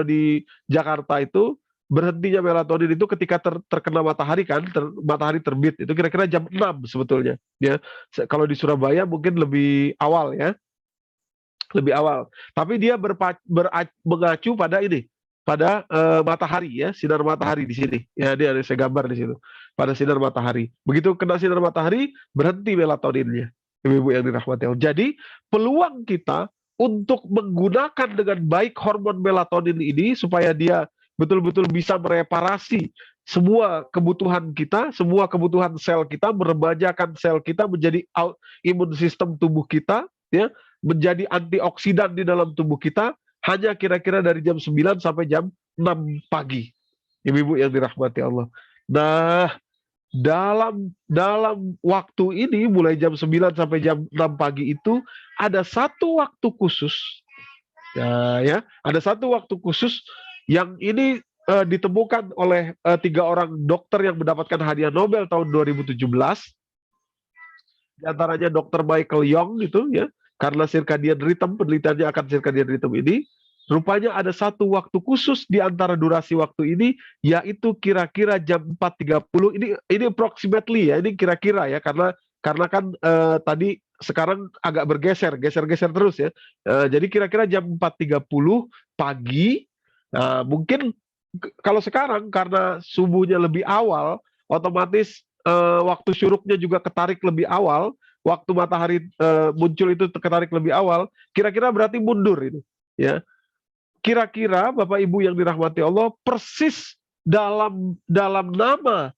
Speaker 1: di Jakarta itu berhentinya melatonin itu ketika terkena matahari kan, matahari terbit itu kira-kira jam 6 sebetulnya ya. Kalau di Surabaya mungkin lebih awal ya. Lebih awal. Tapi dia mengacu pada ini, pada matahari ya, sinar matahari di sini. Ya, dia ada saya gambar di situ. Pada sinar matahari. Begitu kena sinar matahari, berhenti melatoninnya. Ibu-ibu yang dirahmati Allah. Jadi, peluang kita untuk menggunakan dengan baik hormon melatonin ini supaya dia betul-betul bisa mereparasi semua kebutuhan kita, semua kebutuhan sel kita, meremajakan sel kita menjadi imun sistem tubuh kita, ya, menjadi antioksidan di dalam tubuh kita, hanya kira-kira dari jam 9 sampai jam 6 pagi. Ibu-ibu yang dirahmati Allah. Nah, dalam waktu ini mulai jam 9 sampai jam 6 pagi itu ada satu waktu khusus. Ya, ada satu waktu khusus yang ini ditemukan oleh 3 orang dokter yang mendapatkan hadiah Nobel tahun 2017. Di antaranya Dr. Michael Young itu ya, karena circadian rhythm, penelitiannya akan circadian rhythm ini, rupanya ada satu waktu khusus di antara durasi waktu ini, yaitu kira-kira jam 4.30. Ini approximately ya, ini kira-kira ya, karena kan tadi sekarang agak geser terus ya. Jadi kira-kira jam 4.30 pagi. Mungkin kalau sekarang karena subuhnya lebih awal, otomatis waktu syuruknya juga ketarik lebih awal, waktu matahari muncul itu ketarik lebih awal, kira-kira berarti mundur itu ya. Kira-kira Bapak Ibu yang dirahmati Allah, persis dalam nama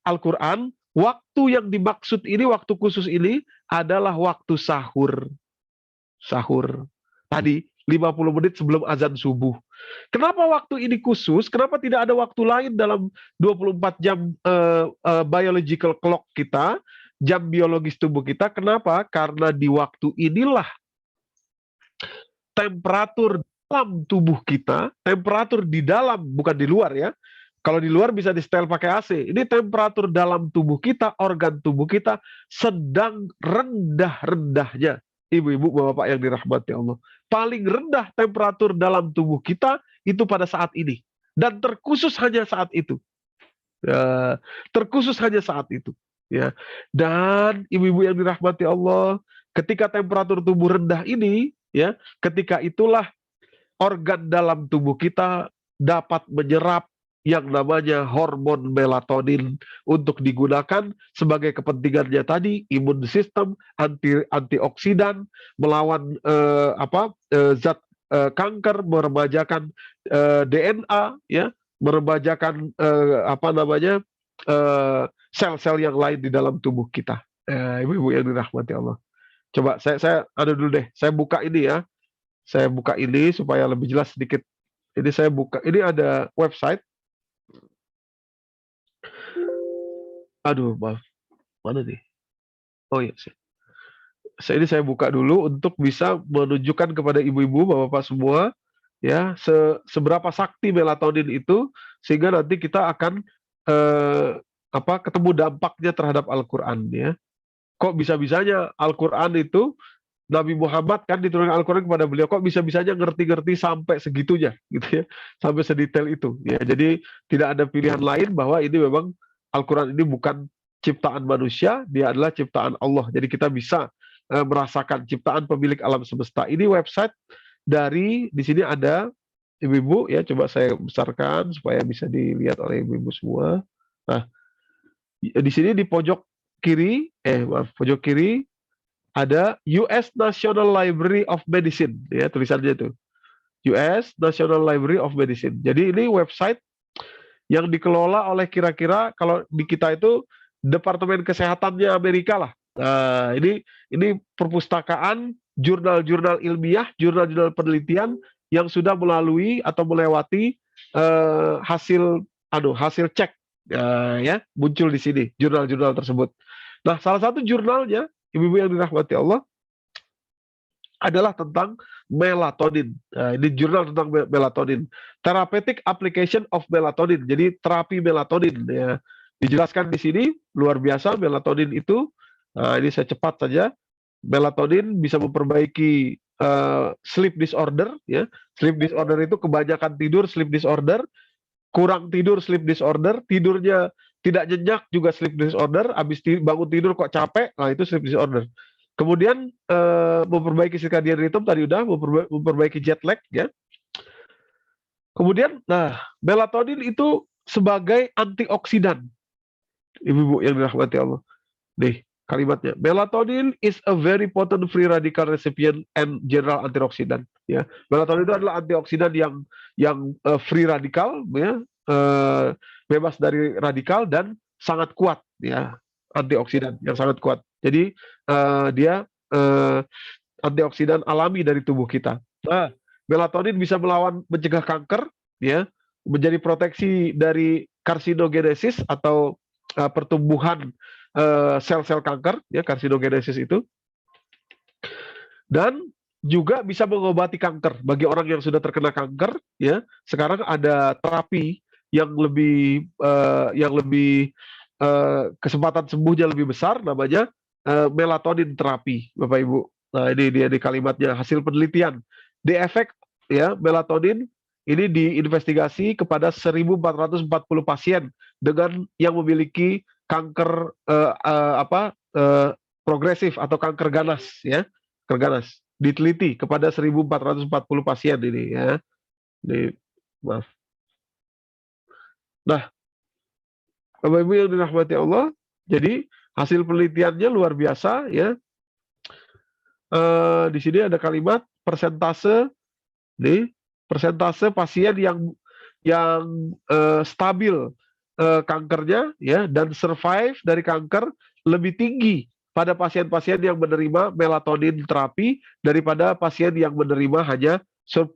Speaker 1: Al-Quran, waktu yang dimaksud ini, waktu khusus ini adalah waktu sahur. Sahur. Tadi 50 menit sebelum azan subuh. Kenapa waktu ini khusus? Kenapa tidak ada waktu lain dalam 24 jam biological clock kita, jam biologis tubuh kita? Kenapa? Karena di waktu inilah temperatur dalam tubuh kita, temperatur di dalam, bukan di luar ya. Kalau di luar bisa di setel pakai AC. Ini temperatur dalam tubuh kita, organ tubuh kita sedang rendah-rendahnya. Ibu-ibu, bapak-bapak yang dirahmati Allah. Paling rendah temperatur dalam tubuh kita itu pada saat ini. Dan terkhusus hanya saat itu. Ya, terkhusus hanya saat itu. Ya. Dan ibu-ibu yang dirahmati Allah, ketika temperatur tubuh rendah ini, ya, ketika itulah organ dalam tubuh kita dapat menyerap yang namanya hormon melatonin untuk digunakan sebagai kepentingannya tadi, imun sistem, antioksidan, melawan zat kanker, meremajakan DNA, ya, meremajakan sel-sel yang lain di dalam tubuh kita. Ibu-ibu yang dirahmati Allah. Coba saya ada dulu deh, saya buka ini ya. Saya buka ini supaya lebih jelas sedikit. Ini saya buka, ini ada website. Aduh, maaf. Mana nih? Oh iya, saya buka dulu untuk bisa menunjukkan kepada ibu-ibu, bapak-bapak semua, ya, seberapa sakti melatonin itu, sehingga nanti kita akan ketemu dampaknya terhadap Al-Quran, ya. Kok bisa-bisanya Al-Quran itu, Nabi Muhammad kan diturunkan Al-Quran kepada beliau, kok bisa-bisanya ngerti-ngerti sampai segitunya, gitu ya, sampai sedetail itu. Ya, jadi tidak ada pilihan lain bahwa ini memang Al-Quran ini bukan ciptaan manusia, dia adalah ciptaan Allah. Jadi kita bisa merasakan ciptaan pemilik alam semesta. Ini website dari, di sini ada ibu-ibu ya, coba saya besarkan supaya bisa dilihat oleh ibu-ibu semua. Nah, di sini di pojok kiri, pojok kiri ada US National Library of Medicine, ya tulisannya itu. US National Library of Medicine. Jadi ini website yang dikelola oleh kira-kira kalau di kita itu Departemen Kesehatannya Amerika lah. Nah, ini perpustakaan jurnal-jurnal ilmiah, jurnal-jurnal penelitian yang sudah melalui atau melewati hasil cek, ya muncul di sini jurnal-jurnal tersebut. Nah, salah satu jurnalnya, ibu-ibu yang dirahmati Allah, adalah tentang melatonin. Nah, ini jurnal tentang melatonin. Therapeutic Application of Melatonin. Jadi terapi melatonin. Ya. Dijelaskan di sini luar biasa melatonin itu. Nah, ini saya cepat saja. Melatonin bisa memperbaiki sleep disorder. Ya. Sleep disorder itu kebanyakan tidur, sleep disorder. Kurang tidur, sleep disorder. Tidurnya tidak nyenyak juga sleep disorder. Habis bangun tidur kok capek, nah itu sleep disorder. Kemudian memperbaiki circadian rhythm tadi udah, memperbaiki jet lag ya. Kemudian, nah melatonin itu sebagai antioksidan, ibu-ibu yang dirahmati Allah. Nih kalimatnya, melatonin is a very potent free radical recipient and general antioxidant. Ya, melatonin itu adalah antioksidan yang free radikal, ya, bebas dari radikal dan sangat kuat, ya, antioksidan yang sangat kuat. Jadi dia antioksidan alami dari tubuh kita. Nah, melatonin bisa mencegah kanker, ya, menjadi proteksi dari karsinogenesis atau pertumbuhan sel-sel kanker, ya, karsinogenesis itu, dan juga bisa mengobati kanker bagi orang yang sudah terkena kanker. Ya, sekarang ada terapi yang lebih kesempatan sembuhnya lebih besar, namanya melatonin terapi, Bapak Ibu. Nah, ini dia di kalimatnya, hasil penelitian. The effect, ya, melatonin ini diinvestigasi kepada 1.440 pasien dengan yang memiliki kanker progresif atau kanker ganas, ya, kanker ganas. Diteliti kepada 1.440 pasien ini, ya. Ini, maaf. Nah, Bapak Ibu yang dirahmati Allah, jadi hasil penelitiannya luar biasa, ya. Di sini ada kalimat persentase, nih, persentase pasien yang stabil kankernya, ya, dan survive dari kanker lebih tinggi pada pasien-pasien yang menerima melatonin terapi daripada pasien yang menerima hanya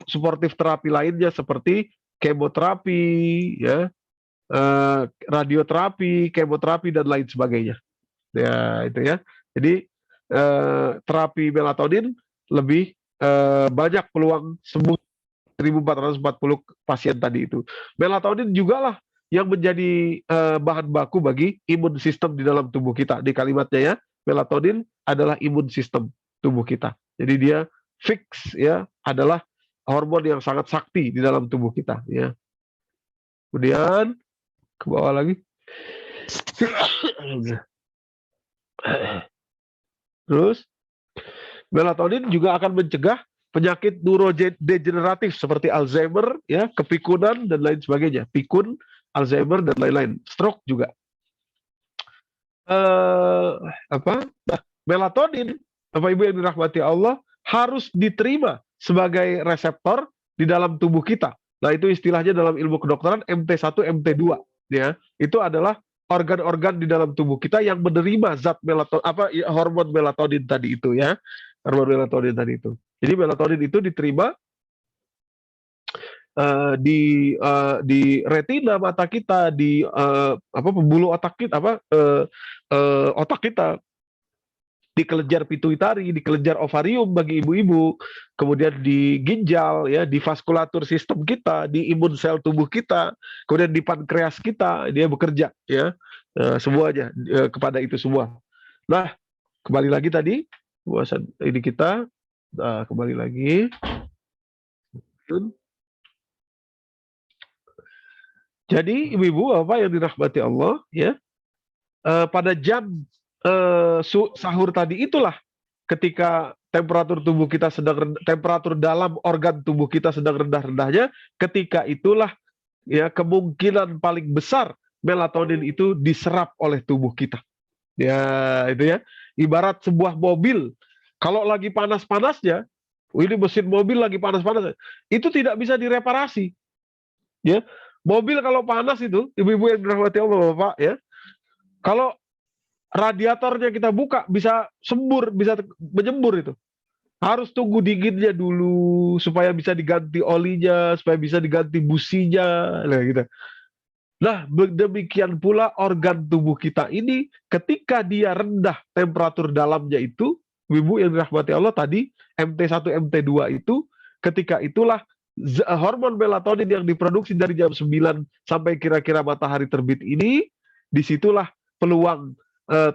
Speaker 1: suportif terapi lainnya seperti kemoterapi, ya, radioterapi, kemoterapi dan lain sebagainya. Ya, itu ya. Jadi terapi melatonin lebih banyak peluang sembuh 1.440 pasien tadi itu. Melatonin juga lah yang menjadi bahan baku bagi imun sistem di dalam tubuh kita. Di kalimatnya ya, melatonin adalah imun sistem tubuh kita. Jadi dia fix, ya, adalah hormon yang sangat sakti di dalam tubuh kita, ya. Kemudian ke bawah lagi. Terus melatonin juga akan mencegah penyakit neurodegeneratif seperti Alzheimer, ya, kepikunan dan lain sebagainya. Pikun, Alzheimer dan lain-lain. Stroke juga. Nah, melatonin, Bapak Ibu yang dirahmati Allah, harus diterima sebagai reseptor di dalam tubuh kita. Nah, itu istilahnya dalam ilmu kedokteran MT1, MT2, ya. Itu adalah organ-organ di dalam tubuh kita yang menerima zat hormon melatonin tadi itu, ya. Hormon melatonin tadi itu. Jadi melatonin itu diterima di retina mata kita, di pembuluh otak kita, otak kita, di kelenjar pituitari, di kelenjar ovarium bagi ibu-ibu, kemudian di ginjal, ya, di vaskulatur sistem kita, di imun sel tubuh kita, kemudian di pankreas kita, dia bekerja, ya, semuanya kepada itu semua. Nah, kembali lagi tadi pembahasan ini kita, kembali lagi. Jadi ibu-ibu apa yang dirahmati Allah, ya, pada jam sahur tadi itulah ketika temperatur tubuh kita temperatur dalam organ tubuh kita sedang rendah-rendahnya, ketika itulah ya kemungkinan paling besar melatonin itu diserap oleh tubuh kita. Ya, itu ya. Ibarat sebuah mobil, kalau lagi panas-panasnya, ini mesin mobil lagi panas-panas, itu tidak bisa direparasi. Ya, mobil kalau panas itu, ibu-ibu yang dirahmati Allah, Bapak, ya, kalau radiatornya kita buka bisa sembur, bisa menyembur itu. Harus tunggu dinginnya dulu supaya bisa diganti olinya, supaya bisa diganti businya, gitu. Nah, demikian pula organ tubuh kita ini ketika dia rendah temperatur dalamnya itu, ibu yang dirahmati Allah tadi, MT1, MT2 itu, ketika itulah hormon melatonin yang diproduksi dari jam 9 sampai kira-kira matahari terbit ini, disitulah peluang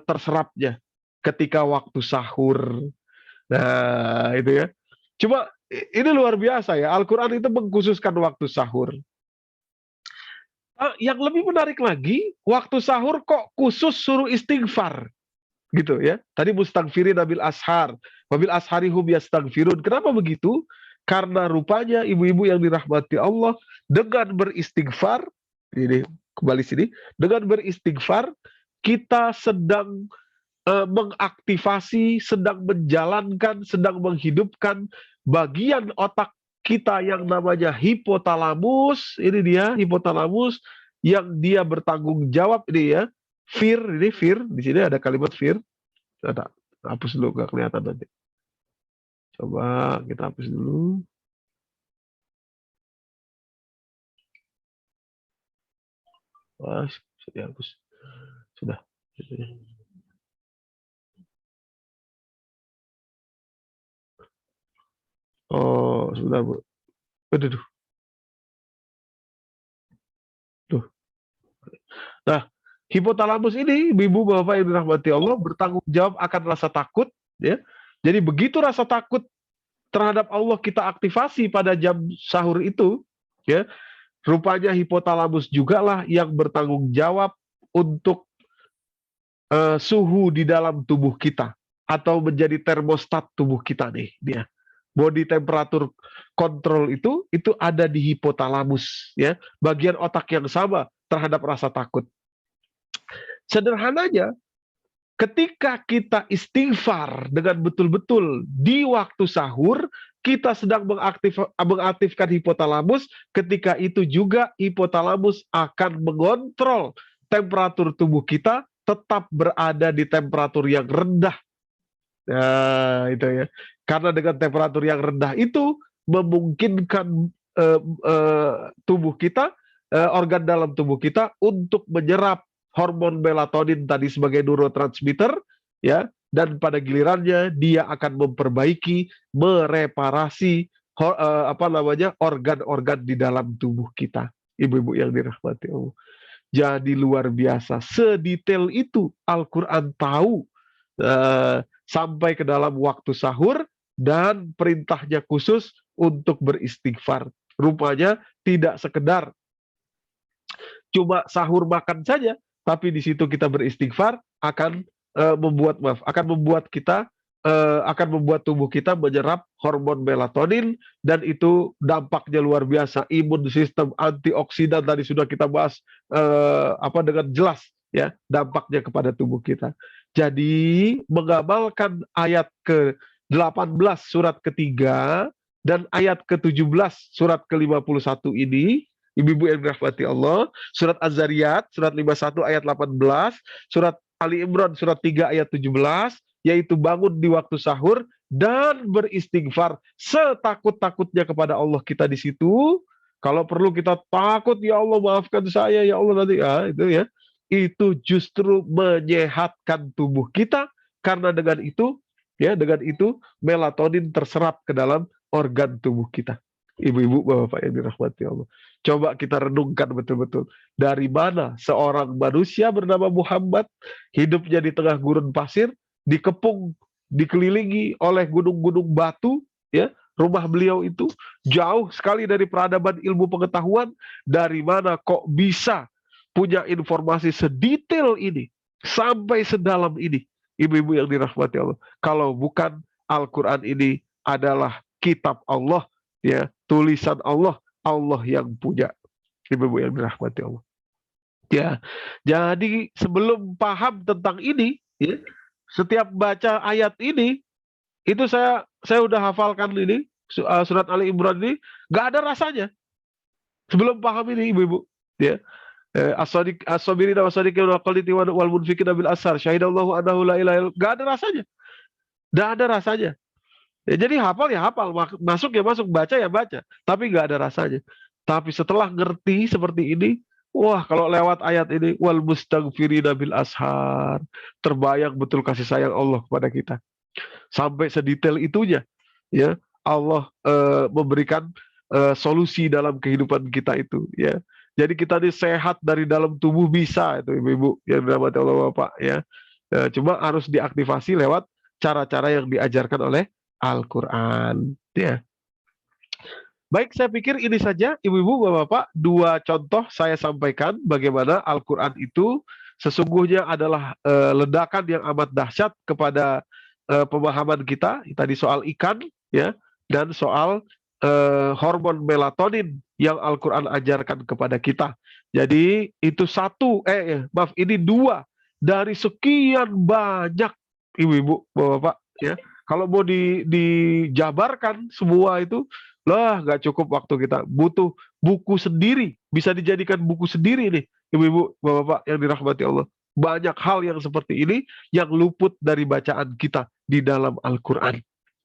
Speaker 1: terserapnya ketika waktu sahur. Nah, itu ya. Cuma ini luar biasa ya, Al-Quran itu mengkhususkan waktu sahur. Yang lebih menarik lagi, waktu sahur kok khusus suruh istighfar, gitu ya. Tadi mustaghfirin nabil ashar, wabil ashari hum yastaghfirun. Kenapa begitu? Karena rupanya ibu-ibu yang dirahmati Allah dengan beristighfar, ini kembali sini, dengan beristighfar kita sedang mengaktifasi, sedang menjalankan, sedang menghidupkan bagian otak kita yang namanya hipotalamus. Ini dia hipotalamus yang dia bertanggung jawab, ini ya, fear, ini fear, di sini ada kalimat fear. Ada, hapus dulu, nggak kelihatan nanti. Coba kita hapus dulu. Wah, sudah hapus. Sudah. Oh, sudah, Bu. Aduh. Tuh. Nah, hipotalamus ini, ibu bapak yang dirahmati Allah, bertanggung jawab akan rasa takut, ya. Jadi begitu rasa takut terhadap Allah kita aktifasi pada jam sahur itu, ya, rupanya hipotalamus juga lah yang bertanggung jawab untuk suhu di dalam tubuh kita atau menjadi termostat tubuh kita nih, dia. Body temperature control itu ada di hipotalamus, ya, bagian otak yang sama terhadap rasa takut. Sederhananya, ketika kita istighfar dengan betul-betul di waktu sahur, kita sedang mengaktifkan hipotalamus. Ketika itu juga hipotalamus akan mengontrol temperatur tubuh kita tetap berada di temperatur yang rendah. Nah, itu ya. Karena dengan temperatur yang rendah itu memungkinkan tubuh kita, organ dalam tubuh kita untuk menyerap hormon melatonin tadi sebagai neurotransmitter, ya, dan pada gilirannya dia akan memperbaiki, mereparasi organ-organ di dalam tubuh kita. Ibu-ibu yang dirahmati Allah. Jadi luar biasa, sedetail itu Al-Quran tahu sampai ke dalam waktu sahur, dan perintahnya khusus untuk beristighfar. Rupanya tidak sekedar cuma sahur makan saja, tapi di situ kita beristighfar akan membuat tubuh kita menyerap hormon melatonin, dan itu dampaknya luar biasa. Imun sistem, antioksidan tadi sudah kita bahas dengan jelas, ya, dampaknya kepada tubuh kita. Jadi mengamalkan ayat ke-18 surat ketiga dan ayat ke-17 surat ke-51 ini, ibu-ibu yang dirahmati Allah, surat Az-Zariyat surat 51 ayat 18, surat Ali Imran surat 3 ayat 17, yaitu bangun di waktu sahur dan beristighfar setakut-takutnya kepada Allah kita di situ. Kalau perlu kita takut, ya Allah maafkan saya, ya Allah nanti, ya, itu ya. Itu justru menyehatkan tubuh kita, karena dengan itu melatonin terserap ke dalam organ tubuh kita. Ibu-ibu, bapak yang dirahmati Allah, coba kita renungkan betul-betul, dari mana seorang manusia bernama Muhammad hidupnya di tengah gurun pasir, dikepung, dikelilingi oleh gunung-gunung batu, ya. Rumah beliau itu jauh sekali dari peradaban ilmu pengetahuan. Dari mana kok bisa punya informasi sedetail ini, sampai sedalam ini, ibu-ibu yang dirahmati Allah, kalau bukan Al-Quran ini adalah kitab Allah, ya, tulisan Allah, Allah yang punya. Ibu-ibu yang dirahmati Allah. Ya, jadi sebelum paham tentang ini, ya, setiap baca ayat ini, itu saya udah hafalkan ini surat Ali Imran ini, nggak ada rasanya sebelum paham ini, ibu-ibu. Ya, as-sabirin was-sadiqin wal qanitin wal munfiqin bil ashar syahidallahu annahu la ilaha illallah, nggak ada rasanya, nggak ada rasanya. Ya, jadi hafal ya hafal, masuk ya masuk, baca ya baca, tapi nggak ada rasanya. Tapi setelah ngerti seperti ini, wah, kalau lewat ayat ini, wal mustaghfirina bil ashar, terbayang betul kasih sayang Allah kepada kita. Sampai sedetail itunya, ya, Allah memberikan solusi dalam kehidupan kita itu, ya. Jadi kita ini sehat dari dalam tubuh bisa, itu ibu-ibu yang dirahmati Allah Bapak, ya. Cuma harus diaktifasi lewat cara-cara yang diajarkan oleh Al-Quran, ya. Baik, saya pikir ini saja ibu-ibu, bapak-bapak, 2 contoh saya sampaikan bagaimana Al-Quran itu sesungguhnya adalah ledakan yang amat dahsyat kepada pemahaman kita, tadi soal ikan, ya, dan soal hormon melatonin yang Al-Quran ajarkan kepada kita. Jadi itu ini 2 dari sekian banyak, ibu-ibu, bapak-bapak, ya. Kalau mau dijabarkan semua itu, lah nggak cukup waktu kita. Butuh buku sendiri, bisa dijadikan buku sendiri nih, ibu-ibu, bapak-bapak yang dirahmati Allah. Banyak hal yang seperti ini yang luput dari bacaan kita di dalam Al-Quran.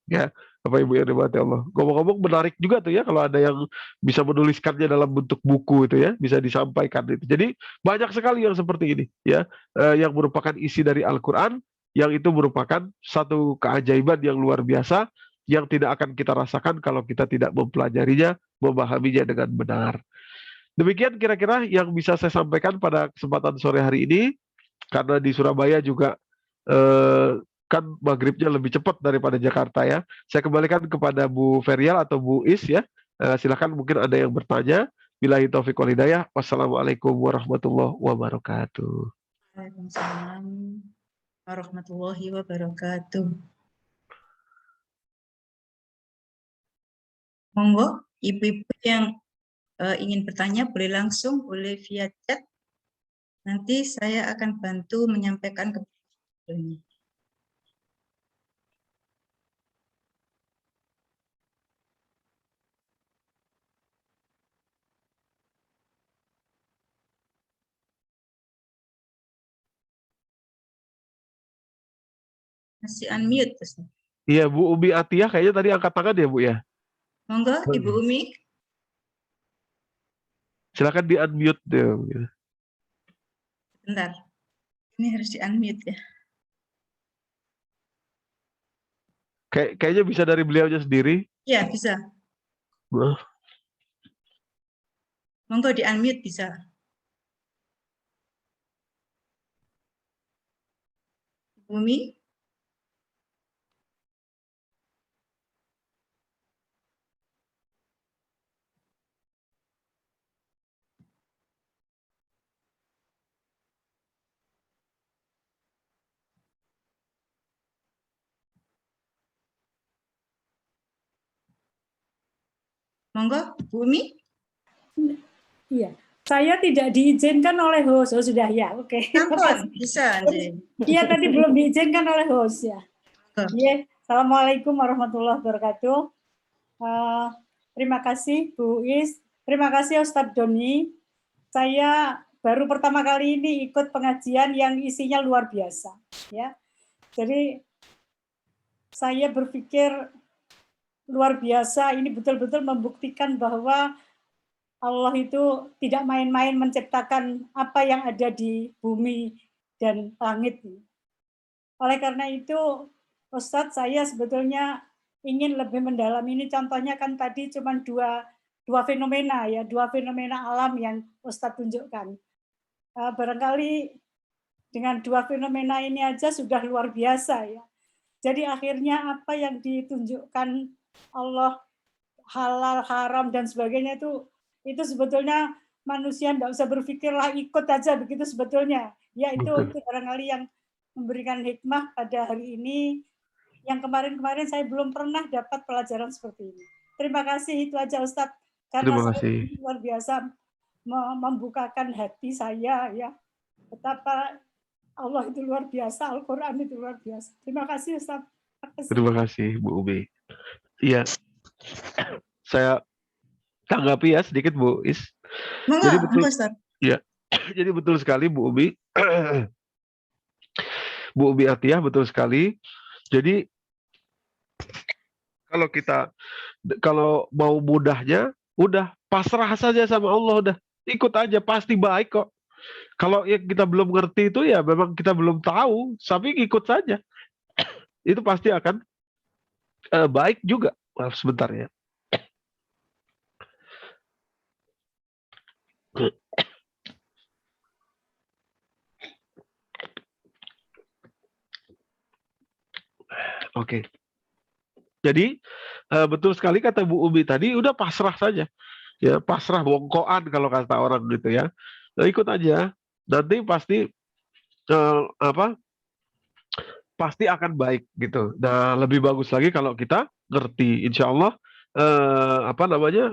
Speaker 1: Ya, Bapak Ibu yang dirahmati Allah. Ngomong-ngomong menarik juga tuh ya, kalau ada yang bisa menuliskannya dalam bentuk buku itu ya, bisa disampaikan itu. Jadi banyak sekali yang seperti ini ya, yang merupakan isi dari Al-Quran, yang itu merupakan satu keajaiban yang luar biasa yang tidak akan kita rasakan kalau kita tidak mempelajarinya, memahaminya dengan benar. Demikian kira-kira yang bisa saya sampaikan pada kesempatan sore hari ini, karena di Surabaya juga kan maghribnya lebih cepat daripada Jakarta ya. Saya kembalikan kepada Bu Ferial atau Bu Is ya. Silakan, mungkin ada yang bertanya. Billahi taufiq wal hidayah. Wassalamualaikum warahmatullahi wabarakatuh.
Speaker 3: Waalaikumsalam warahmatullahi wabarakatuh. Monggo, ibu-ibu yang ingin bertanya boleh langsung, boleh via chat. Nanti saya akan bantu menyampaikan ke ibu. Masih unmute.
Speaker 1: Iya, Bu Umi Atiyah kayaknya tadi angkat tangan ya, Bu ya.
Speaker 3: Monggo, Ibu Umi.
Speaker 1: Silakan di unmute deh.
Speaker 3: Bentar, ini harus di unmute ya.
Speaker 1: Kayaknya bisa dari beliaunya sendiri.
Speaker 3: Iya, bisa. Monggo di unmute bisa. Ibu Umi. Monggo, Bu Umi.
Speaker 6: Iya, saya tidak diizinkan oleh host. Oh, sudah ya, oke.
Speaker 3: Sampun, bisa.
Speaker 6: Iya, tadi belum diizinkan oleh host ya. Iya, Assalamualaikum warahmatullahi wabarakatuh. Terima kasih Bu Is, terima kasih Ustadz Doni. Saya baru pertama kali ini ikut pengajian yang isinya luar biasa, ya. Jadi saya berpikir luar biasa, ini betul-betul membuktikan bahwa Allah itu tidak main-main menciptakan apa yang ada di bumi dan langit. Oleh karena itu, Ustadz, saya sebetulnya ingin lebih mendalam ini. Contohnya kan tadi cuma dua fenomena ya, 2 fenomena alam yang Ustadz tunjukkan. Barangkali dengan 2 fenomena ini aja sudah luar biasa ya. Jadi akhirnya apa yang ditunjukkan Allah, halal, haram dan sebagainya itu sebetulnya manusia tidak usah berpikirlah, ikut aja begitu sebetulnya. Ya itu barangkali yang memberikan hikmah pada hari ini. yang kemarin-kemarin saya belum pernah dapat pelajaran seperti ini. Terima kasih, itu aja Ustadz. Karena
Speaker 1: Terima
Speaker 6: saya
Speaker 1: kasih.
Speaker 6: luar biasa membukakan hati saya ya. Betapa Allah itu luar biasa, Al-Quran itu luar biasa. Terima kasih Ustadz.
Speaker 1: Terima kasih Bu Umi. Iya, saya tanggapi ya sedikit Bu Is. Jadi betul,
Speaker 3: Ustadz.
Speaker 1: ya. Jadi betul sekali Bu Umi. Bu Umi Atiyah betul sekali. Jadi kalau mau mudahnya, udah pasrah saja sama Allah, udah ikut aja, pasti baik kok. Kalau yang kita belum ngerti itu ya memang kita belum tahu, tapi ikut saja. Itu pasti akan baik juga. Maaf sebentar ya. Oke. Jadi betul sekali kata Bu Umi tadi, udah pasrah saja. Ya, pasrah bongkoan kalau kata orang gitu ya. Nah, ikut aja. Nanti pasti pasti akan baik gitu. Nah, lebih bagus lagi kalau kita ngerti. Insya Allah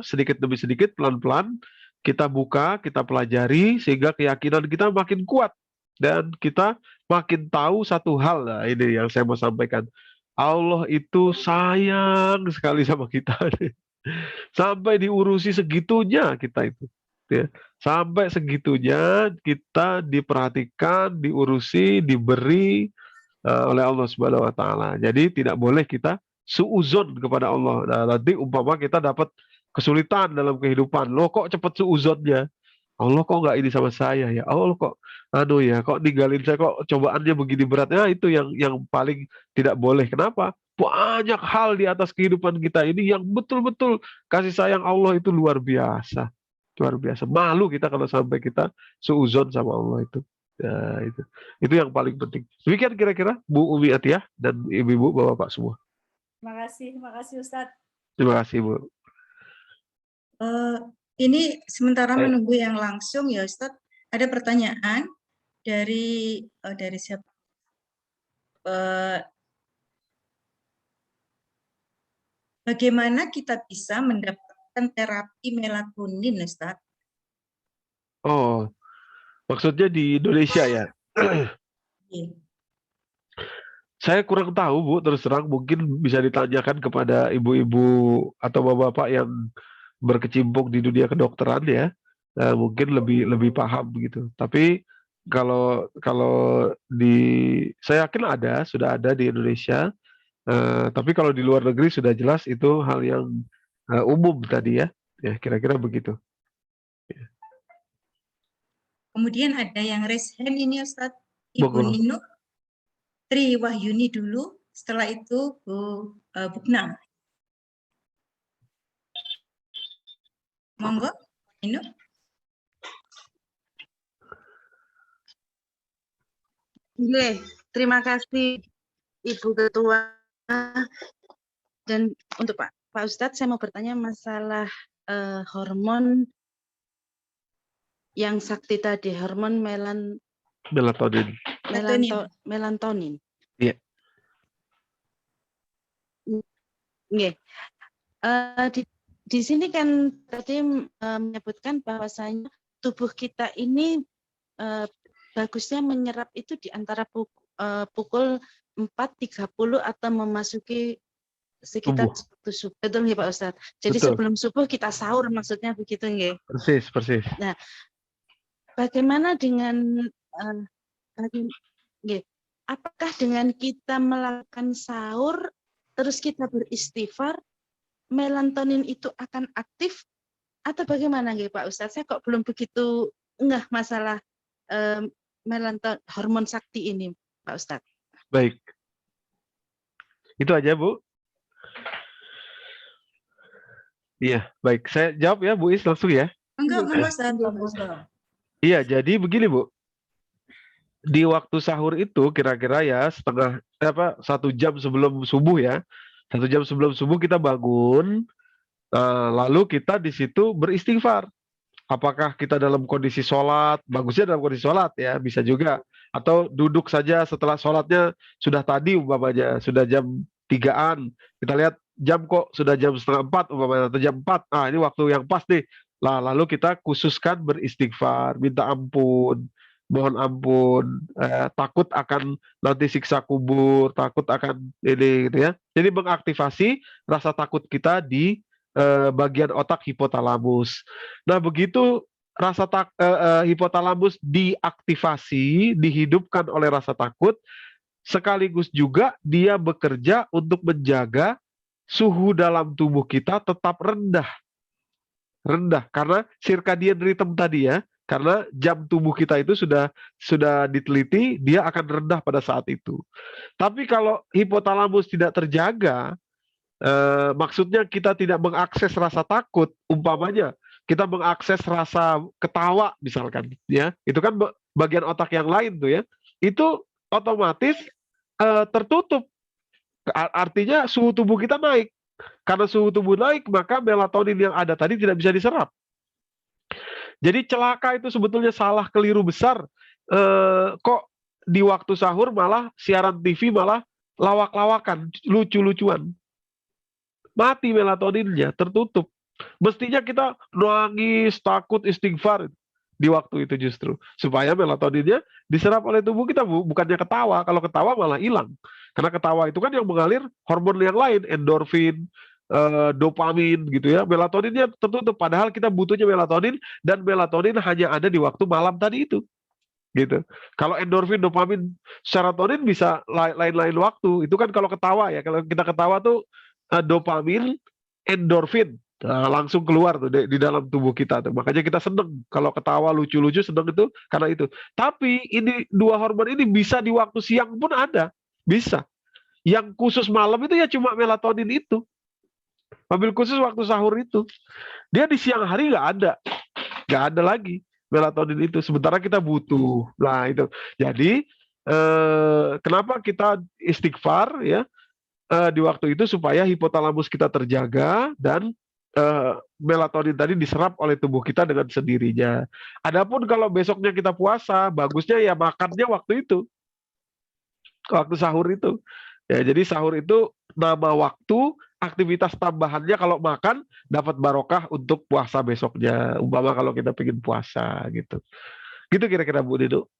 Speaker 1: sedikit demi sedikit, pelan-pelan kita buka, kita pelajari sehingga keyakinan kita makin kuat dan kita makin tahu satu hal. Nah, ini yang saya mau sampaikan. Allah itu sayang sekali sama kita. Sampai diurusi segitunya kita itu. Ya. Sampai segitunya kita diperhatikan, diurusi, diberi oleh Allah Subhanahu wa taala. Jadi tidak boleh kita suuzon kepada Allah. Nah, nanti umpama kita dapat kesulitan dalam kehidupan, loh kok cepat suuzonnya? Allah kok nggak ini sama saya ya? Allah kok kok ninggalin saya, kok cobaannya begini beratnya? Itu yang paling tidak boleh. Kenapa? Banyak hal di atas kehidupan kita ini yang betul-betul kasih sayang Allah itu luar biasa. Luar biasa. Malu kita kalau sampai kita suuzon sama Allah itu. Ya, itu yang paling penting. Demikian kira-kira Bu Umi Atiyah dan ibu-ibu bapak-bapak semua.
Speaker 6: Terima kasih Ustadz.
Speaker 1: Terima kasih Bu.
Speaker 3: Ini sementara menunggu yang langsung ya Ustadz, ada pertanyaan dari siapa? Bagaimana kita bisa mendapatkan terapi melatonin Ustadz?
Speaker 1: Oh, maksudnya di Indonesia ya? Saya kurang tahu Bu, terus terang mungkin bisa ditanyakan kepada ibu-ibu atau bapak-bapak yang berkecimpung di dunia kedokteran ya, mungkin lebih paham gitu. Tapi kalau saya yakin sudah ada di Indonesia. Tapi kalau di luar negeri sudah jelas itu hal yang umum tadi ya, kira-kira begitu.
Speaker 3: Kemudian ada yang raise hand ini Ustadz, Ibu Nino, Tri Wahyuni dulu, setelah itu Bu Bukna. Monggo, Nino.
Speaker 7: Oke, terima kasih Ibu Ketua. Dan untuk Pak Ustadz, saya mau bertanya masalah hormon yang sakti tadi, hormon melatonin.
Speaker 1: Iya.
Speaker 7: Di sini kan tadi menyebutkan bahwasanya tubuh kita ini bagusnya menyerap itu di antara pukul 4.30 atau memasuki sekitar subuh. Betul nggih Pak Ustadz? Jadi betul. Sebelum subuh kita sahur maksudnya begitu nggih?
Speaker 1: Persis.
Speaker 7: Nah, bagaimana dengan apakah dengan kita melakukan sahur terus kita beristighfar, melatonin itu akan aktif atau bagaimana nggih Pak Ustadz? Saya kok belum begitu enggak masalah hormon sakti ini Pak Ustadz.
Speaker 1: Baik. Itu aja Bu. Iya, baik. Saya jawab ya Bu Is langsung ya.
Speaker 3: Enggak.
Speaker 1: Iya, jadi begini Bu. Di waktu sahur itu kira-kira ya 1 jam sebelum subuh ya. 1 jam sebelum subuh kita bangun, lalu kita di situ beristighfar. Apakah kita dalam kondisi sholat? Bagusnya dalam kondisi sholat ya, bisa juga. Atau duduk saja setelah sholatnya sudah tadi umpamanya, sudah jam 3-an. Kita lihat jam kok sudah jam 3:30 umpamanya atau jam 4. Ah, ini waktu yang pas nih. Lah, lalu kita khususkan beristighfar, minta ampun, mohon ampun, takut akan nanti siksa kubur, takut akan ini gitu ya. Jadi mengaktifasi rasa takut kita di bagian otak hipotalamus. Nah, begitu hipotalamus diaktifasi, dihidupkan oleh rasa takut, sekaligus juga dia bekerja untuk menjaga suhu dalam tubuh kita tetap rendah karena circadian rhythm tadi ya, karena jam tubuh kita itu sudah diteliti dia akan rendah pada saat itu. Tapi kalau hipotalamus tidak terjaga, maksudnya kita tidak mengakses rasa takut, umpamanya kita mengakses rasa ketawa misalkan ya, itu kan bagian otak yang lain tuh ya, itu otomatis tertutup, artinya suhu tubuh kita naik. Karena suhu tubuh naik, maka melatonin yang ada tadi tidak bisa diserap. Jadi celaka itu sebetulnya salah keliru besar. Kok di waktu sahur malah siaran TV malah lawak-lawakan, lucu-lucuan. Mati melatoninnya, tertutup. Mestinya kita nangis, takut, istighfar di waktu itu justru. Supaya melatoninnya diserap oleh tubuh kita, bukannya ketawa. Kalau ketawa malah hilang. Karena ketawa itu kan yang mengalir hormon yang lain, endorfin, dopamin gitu ya. Melatoninnya tertutup. Padahal kita butuhnya melatonin, dan melatonin hanya ada di waktu malam tadi itu. Gitu. Kalau endorfin, dopamin, serotonin bisa lain-lain waktu. Itu kan kalau ketawa ya. Kalau kita ketawa tuh dopamin, endorfin langsung keluar tuh di dalam tubuh kita tuh. Makanya kita seneng kalau ketawa lucu-lucu, seneng itu karena itu. Tapi ini dua hormon ini bisa di waktu siang pun ada, bisa. Yang khusus malam itu ya cuma melatonin itu. Mobil khusus waktu sahur itu. Dia di siang hari nggak ada lagi melatonin itu. Sementara kita butuh. Nah itu. Jadi kenapa kita istighfar ya di waktu itu supaya hipotalamus kita terjaga dan melatonin tadi diserap oleh tubuh kita dengan sendirinya. Adapun kalau besoknya kita puasa, bagusnya ya makannya waktu itu, waktu sahur itu. Ya, jadi sahur itu nama waktu, aktivitas tambahannya kalau makan dapat barokah untuk puasa besoknya. Umpama kalau kita pengen puasa gitu. Gitu kira-kira Bu Dido.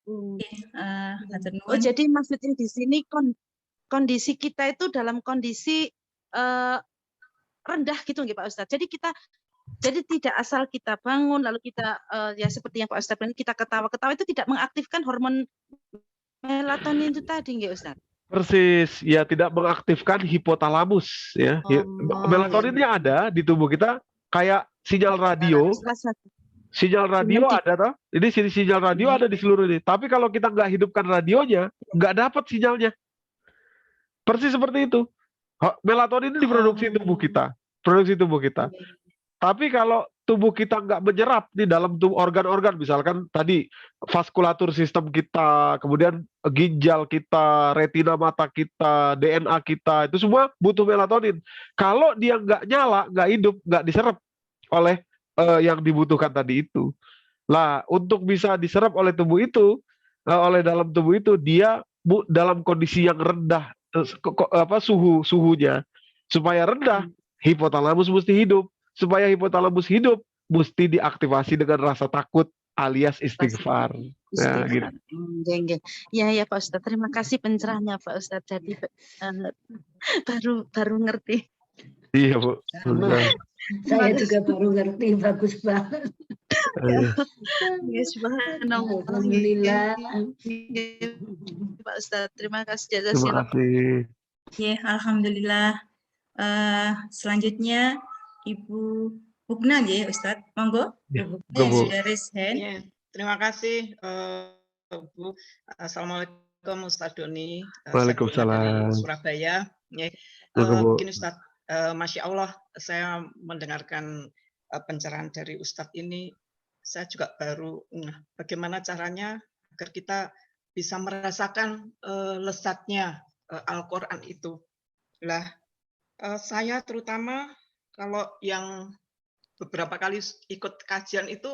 Speaker 7: Oh, jadi maksudnya di sini kondisi kita itu dalam kondisi rendah gitu nggih Pak Ustadz. Jadi tidak asal kita bangun lalu kita ya seperti yang Pak Ustadz bilang kita ketawa-ketawa itu tidak mengaktifkan hormon melatonin itu tadi nggih Ustadz.
Speaker 1: Persis, ya tidak mengaktifkan hipotalamus ya. Melatoninnya ada di tubuh kita kayak sinyal radio. Sinyal radio ada toh. Ini sinyal radio ada di seluruh ini. Tapi kalau kita nggak hidupkan radionya, nggak dapat sinyalnya. Persis seperti itu. Melatonin ini diproduksi tubuh kita, Tapi kalau tubuh kita nggak menyerap di dalam tubuh organ-organ, misalkan tadi vaskulatur sistem kita, kemudian ginjal kita, retina mata kita, DNA kita, itu semua butuh melatonin. Kalau dia nggak nyala, nggak hidup, nggak diserap oleh yang dibutuhkan tadi itu. Lah, untuk bisa diserap oleh tubuh itu, oleh dalam tubuh itu, dia dalam kondisi yang rendah. Suhunya supaya rendah, hipotalamus mesti hidup. Supaya hipotalamus hidup, mesti diaktifasi dengan rasa takut alias istighfar. Nah, gitu.
Speaker 7: Ya Pak Ustadz, terima kasih pencerahannya Pak Ustadz. Jadi baru ngerti.
Speaker 1: Iya Bu.
Speaker 8: Saya juga baru ngerti, bagus banget.
Speaker 7: Alhamdulillah. Pak Ustadz, terima kasih.
Speaker 1: Terima kasih.
Speaker 3: Ya, alhamdulillah. Selanjutnya Ibu Bugna ya Ustadz, monggo.
Speaker 1: Ya,
Speaker 3: Sudah raise hand.
Speaker 5: Ya, terima kasih Bu. Assalamualaikum Ustadz Doni.
Speaker 1: Waalaikumsalam.
Speaker 5: Surabaya. Ya, mungkin Ustadz, Masya Allah, saya mendengarkan pencerahan dari Ustadz ini, saya juga baru bagaimana caranya agar kita bisa merasakan lezatnya Al-Quran itu. Lah, saya terutama kalau yang beberapa kali ikut kajian itu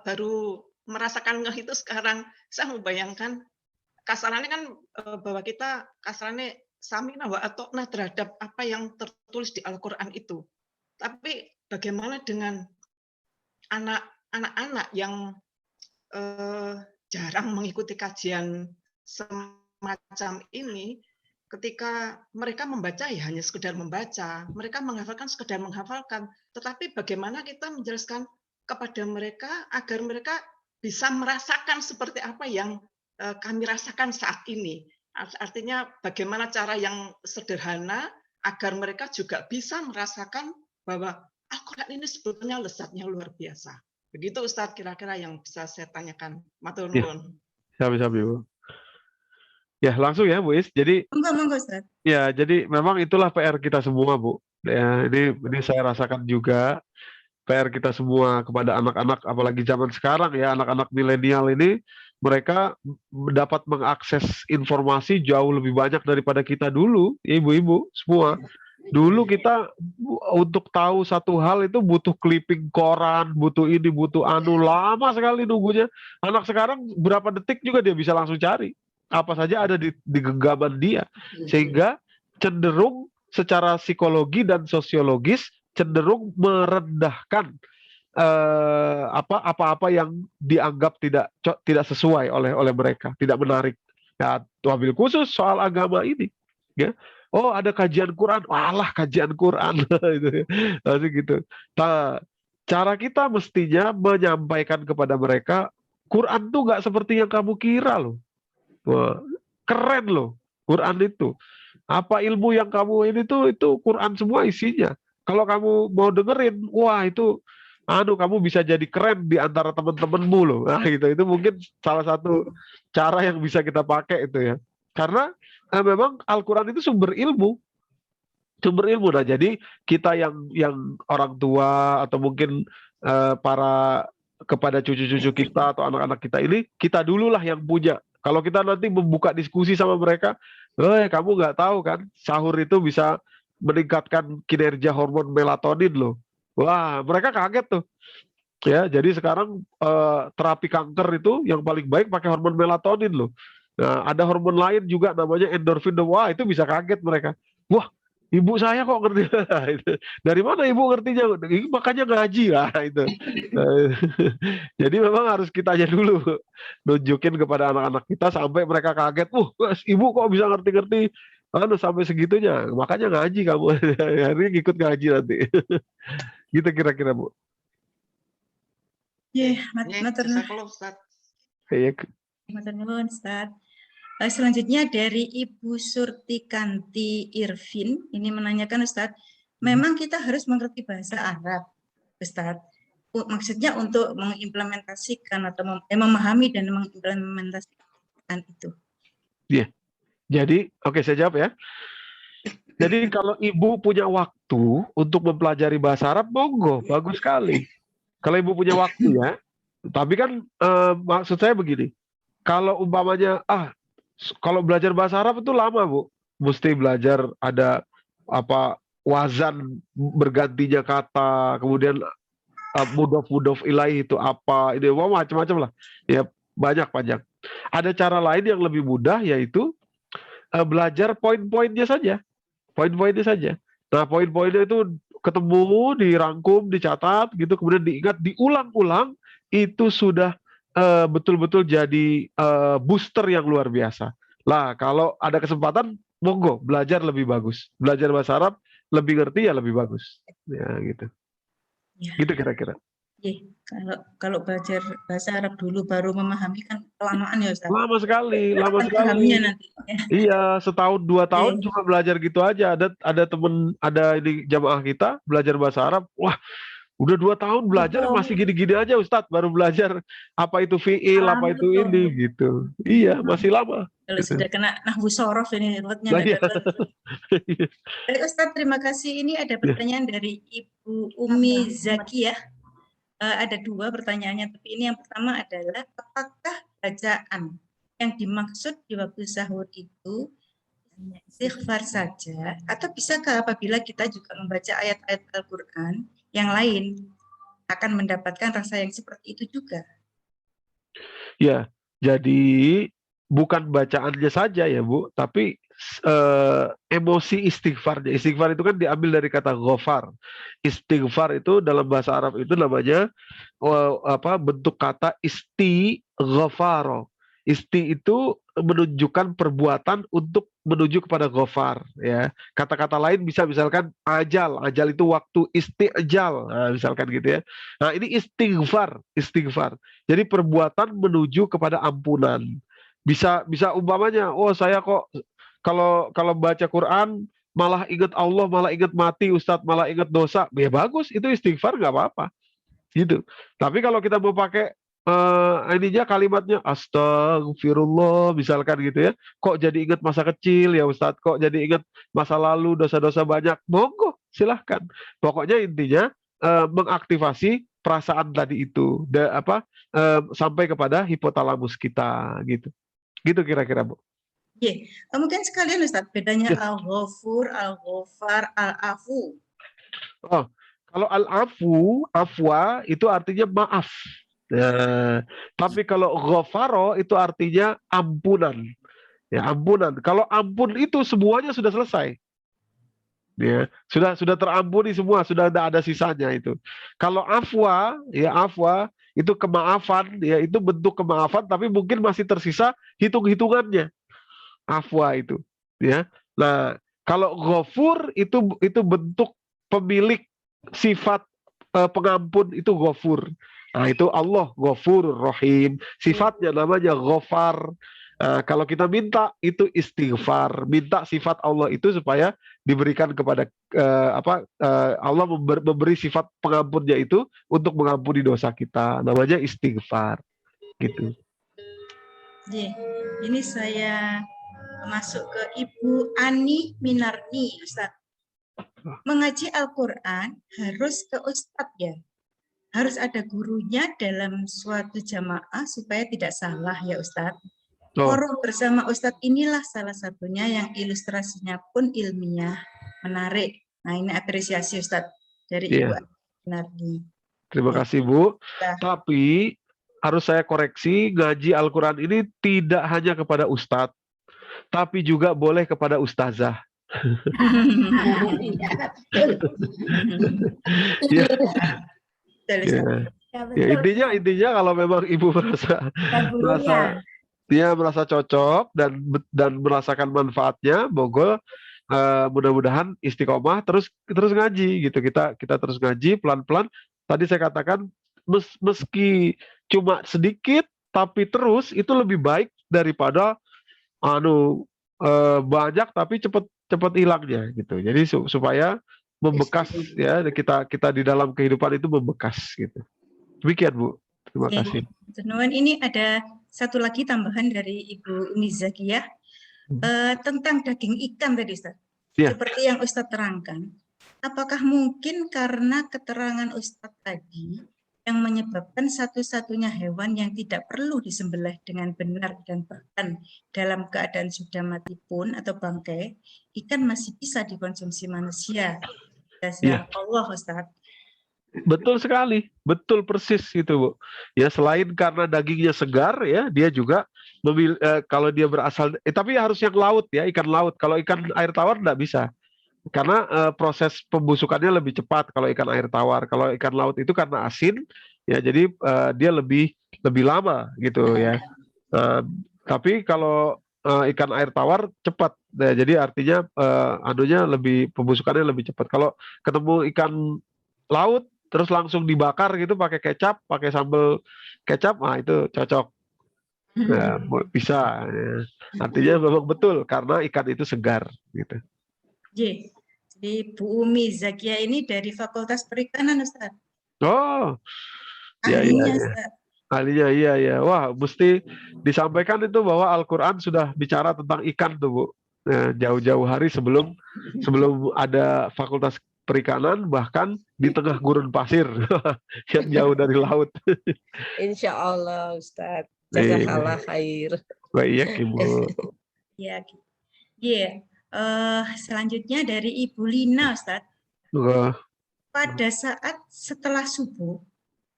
Speaker 5: baru merasakan itu sekarang. Saya membayangkan kasarannya kan bahwa kita kasarannya samina wa atokna terhadap apa yang tertulis di Al-Quran itu. Tapi bagaimana dengan anak-anak yang jarang mengikuti kajian semacam ini, ketika mereka membaca ya hanya sekedar membaca, mereka menghafalkan sekedar menghafalkan, tetapi bagaimana kita menjelaskan kepada mereka agar mereka bisa merasakan seperti apa yang kami rasakan saat ini. Artinya bagaimana cara yang sederhana agar mereka juga bisa merasakan bahwa Al-Quran ini sebetulnya lezatnya luar biasa. Begitu Ustadz kira-kira yang bisa saya tanyakan. Matur nuwun.
Speaker 1: Sabi-sabi, Bu. Ya, langsung ya, Bu Is. Jadi
Speaker 3: Monggo, Ustadz.
Speaker 1: ya, jadi memang itulah PR kita semua, Bu. Ya, ini saya rasakan juga PR kita semua kepada anak-anak, apalagi zaman sekarang ya, anak-anak milenial ini, mereka dapat mengakses informasi jauh lebih banyak daripada kita dulu, ibu-ibu semua. Dulu kita untuk tahu satu hal itu butuh clipping koran, butuh ini, butuh anu, lama sekali nunggunya. Anak sekarang berapa detik juga dia bisa langsung cari. Apa saja ada di genggaman dia. Sehingga cenderung secara psikologi dan sosiologis cenderung merendahkan apa-apa yang dianggap tidak sesuai oleh mereka, tidak menarik. Ya, wabil khusus soal agama ini, ya. Oh, ada kajian Quran, walah kajian Quran, gitu. Nah, cara kita mestinya menyampaikan kepada mereka, Quran tuh nggak seperti yang kamu kira loh. Wah, keren loh Quran itu. Apa ilmu yang kamu ini tuh itu Quran semua isinya. Kalau kamu mau dengerin, wah itu kamu bisa jadi keren di antara teman-temanmu loh. Nah, itu mungkin salah satu cara yang bisa kita pakai itu ya. Karena memang Al-Quran itu sumber ilmu. Nah, jadi kita yang orang tua atau mungkin kepada cucu-cucu kita atau anak-anak kita ini, kita dululah yang punya. Kalau kita nanti membuka diskusi sama mereka, kamu nggak tahu kan, sahur itu bisa meningkatkan kinerja hormon melatonin loh. Wah, mereka kaget tuh. Ya, jadi sekarang terapi kanker itu yang paling baik pakai hormon melatonin loh. Nah, ada hormon lain juga namanya endorfin. Wah, itu bisa kaget mereka. Wah, ibu saya kok ngerti. Dari mana ibu ngertinya? Makanya ngaji lah itu. Jadi memang harus kita aja dulu nunjukin kepada anak-anak kita sampai mereka kaget. Ibu kok bisa ngerti-ngerti? Sampai segitunya. Makanya ngaji kamu. Hari ini ikut ngaji nanti. Gitu kira-kira, Bu.
Speaker 3: Matur nuwun, Ustadz. Selanjutnya dari Ibu Surti Kanti Irvin, ini menanyakan Ustadz, memang kita harus mengerti bahasa Arab, Ustadz. Maksudnya untuk mengimplementasikan atau memahami dan mengimplementasikan itu.
Speaker 1: Iya. Jadi, oke, saya jawab ya. Jadi kalau ibu punya waktu untuk mempelajari bahasa Arab, monggo, bagus sekali. Kalau ibu punya waktu ya. Tapi kan maksud saya begini, kalau umpamanya kalau belajar bahasa Arab itu lama, Bu. Mesti belajar ada wazan bergantinya kata, kemudian mudhof ilaih itu apa, ini macam-macam lah. Ya, banyak. Ada cara lain yang lebih mudah, yaitu belajar poin-poinnya saja. Poin-poinnya saja. Nah, poin-poinnya itu ketemu, dirangkum, dicatat, gitu, kemudian diingat, diulang-ulang, itu sudah betul-betul jadi booster yang luar biasa. Lah, kalau ada kesempatan, monggo belajar lebih bagus. Belajar bahasa Arab lebih ngerti ya lebih bagus. Ya, gitu.
Speaker 3: Ya.
Speaker 1: Gitu kira-kira.
Speaker 3: Kalau belajar bahasa Arab dulu baru memahami kan kelamaan ya, Ustaz.
Speaker 1: Lama sekali.
Speaker 3: Nanti.
Speaker 1: Iya, setahun 2 tahun cuma belajar gitu aja. Ada ini jamaah kita belajar bahasa Arab. Wah, udah 2 tahun belajar masih gini-gini aja, Ustadz. Baru belajar apa itu fiil, apa itu ini gitu. Iya, masih lama.
Speaker 3: Kalau sudah kena nahwu shorof ini lewatnya. Ustadz, terima kasih. Ini ada pertanyaan dari Ibu Umi Zakiyah. Ada 2 pertanyaannya, tapi ini yang pertama adalah apakah bacaan yang dimaksud di waktu sahur itu istighfar saja, atau bisakah apabila kita juga membaca ayat-ayat Al-Quran yang lain akan mendapatkan rasa yang seperti itu juga?
Speaker 1: Ya, jadi bukan bacaannya saja ya Bu, tapi emosi istighfarnya. Istighfar itu kan diambil dari kata ghafar. Istighfar itu dalam bahasa Arab itu namanya bentuk kata istighfaro. Isti itu menunjukkan perbuatan untuk menuju kepada ghafar ya. Kata-kata lain bisa misalkan ajal. Ajal itu waktu istijal. Nah, misalkan gitu ya. Nah, ini istighfar. Jadi perbuatan menuju kepada ampunan. Bisa umpamanya, oh saya kok kalau baca Quran malah ingat Allah, malah ingat mati, Ustadz, malah ingat dosa. Ya bagus, itu istighfar nggak apa-apa. Gitu. Tapi kalau kita mau pakai ininya kalimatnya astagfirullah misalkan gitu ya, kok jadi ingat masa kecil ya Ustadz, kok jadi ingat masa lalu, dosa-dosa banyak, monggo silahkan. Pokoknya intinya mengaktifasi perasaan tadi itu sampai kepada hipotalamus kita gitu kira-kira Bu.
Speaker 3: Iya, mungkin sekalian Ustaz, bedanya al-ghafur, al-ghafar, al-afu.
Speaker 1: Oh, kalau al-afu, afwa itu artinya maaf. Tapi kalau ghafaro itu artinya ampunan. Ya, ampunan. Kalau ampun itu semuanya sudah selesai. Ya, sudah terampuni semua, sudah tidak ada sisanya itu. Kalau afwa, ya afwa itu kemaafan, ya itu bentuk kemaafan tapi mungkin masih tersisa hitung-hitungannya. Afwa itu, ya. Nah, kalau ghafur itu bentuk pemilik sifat pengampun itu ghafur. Nah, itu Allah Ghafur Rahim. Sifatnya namanya Ghafar. Kalau kita minta itu istighfar, minta sifat Allah itu supaya diberikan kepada Allah memberi sifat pengampunnya itu untuk mengampuni dosa kita. Namanya istighfar. Gitu.
Speaker 3: Ini saya masuk ke Ibu Ani Minarni, Ustaz. Mengaji Al-Quran harus ke Ustadz ya? Harus ada gurunya dalam suatu jamaah supaya tidak salah ya Ustadz. Forum bersama Ustadz inilah salah satunya yang ilustrasinya pun ilmiah, menarik. Nah ini apresiasi Ustadz dari Ibu Nardi.
Speaker 1: Terima kasih Bu. Tapi harus saya koreksi, ngaji Al-Quran ini tidak hanya kepada Ustadz, tapi juga boleh kepada Ustazah. Ya, intinya kalau memang ibu merasa cocok dan merasakan manfaatnya, monggo mudah-mudahan istiqomah terus ngaji gitu. Kita terus ngaji pelan-pelan. Tadi saya katakan meski cuma sedikit tapi terus itu lebih baik daripada banyak tapi cepat hilangnya gitu. Jadi supaya membekas ya kita di dalam kehidupan itu membekas gitu. Demikian Bu. Terima kasih.
Speaker 3: Ini ada satu lagi tambahan dari Ibu Umi Zakiyah tentang daging ikan tadi Ustaz. Seperti yang Ustaz terangkan, apakah mungkin karena keterangan Ustaz tadi yang menyebabkan satu-satunya hewan yang tidak perlu disembelih dengan benar dan bahkan dalam keadaan sudah mati pun atau bangkai, ikan masih bisa dikonsumsi manusia. Allah Ustaz.
Speaker 1: Betul sekali, betul persis itu Bu. Ya selain karena dagingnya segar ya, dia juga kalau dia berasal, tapi harus yang laut ya, ikan laut. Kalau ikan air tawar tidak bisa, karena proses pembusukannya lebih cepat kalau ikan air tawar. Kalau ikan laut itu karena asin, ya jadi dia lebih lama gitu ya. Tapi kalau ikan air tawar cepat, nah, jadi artinya pembusukannya lebih cepat. Kalau ketemu ikan laut terus langsung dibakar gitu pakai kecap, pakai sambal kecap, nah itu cocok. Nah, bisa. Ya. Artinya memang betul karena ikan itu segar gitu.
Speaker 3: Jadi Bu Umi Zakiyah ini dari Fakultas Perikanan Ustaz.
Speaker 1: Oh.
Speaker 3: Ahlinya Ustaz.
Speaker 1: Ahlinya iya. Wah, mesti disampaikan itu bahwa Al-Qur'an sudah bicara tentang ikan tuh, Bu. Nah, jauh-jauh hari sebelum ada Fakultas Perikanan, bahkan di tengah gurun pasir yang jauh dari laut.
Speaker 9: Insya Allah Ustaz. Jazakallah khair.
Speaker 1: Baik Ibu.
Speaker 3: Selanjutnya dari Ibu Lina Ustaz. Pada saat setelah subuh,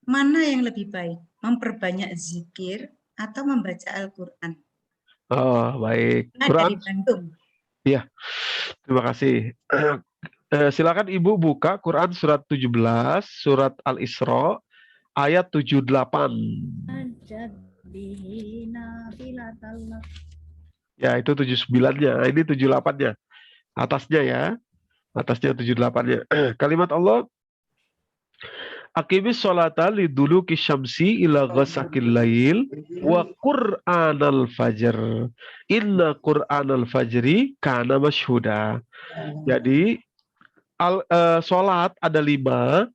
Speaker 3: mana yang lebih baik? Memperbanyak zikir atau membaca Al-Quran?
Speaker 1: Oh, baik.
Speaker 3: Nah,
Speaker 1: Quran?
Speaker 3: dari Bandung.
Speaker 1: Iya. Terima kasih. Silakan Ibu buka Quran surat 17, surat Al-Isra, ayat 78. Ya, itu 79-nya. Ini 78-nya. Atasnya ya. Atasnya 78-nya. Kalimat Allah, Aqimis sholata liduluki syamsi ila ghasakil lail wa qur'anal fajr. Inna qur'anal fajri kana masyhuda. Jadi sholat ada 5,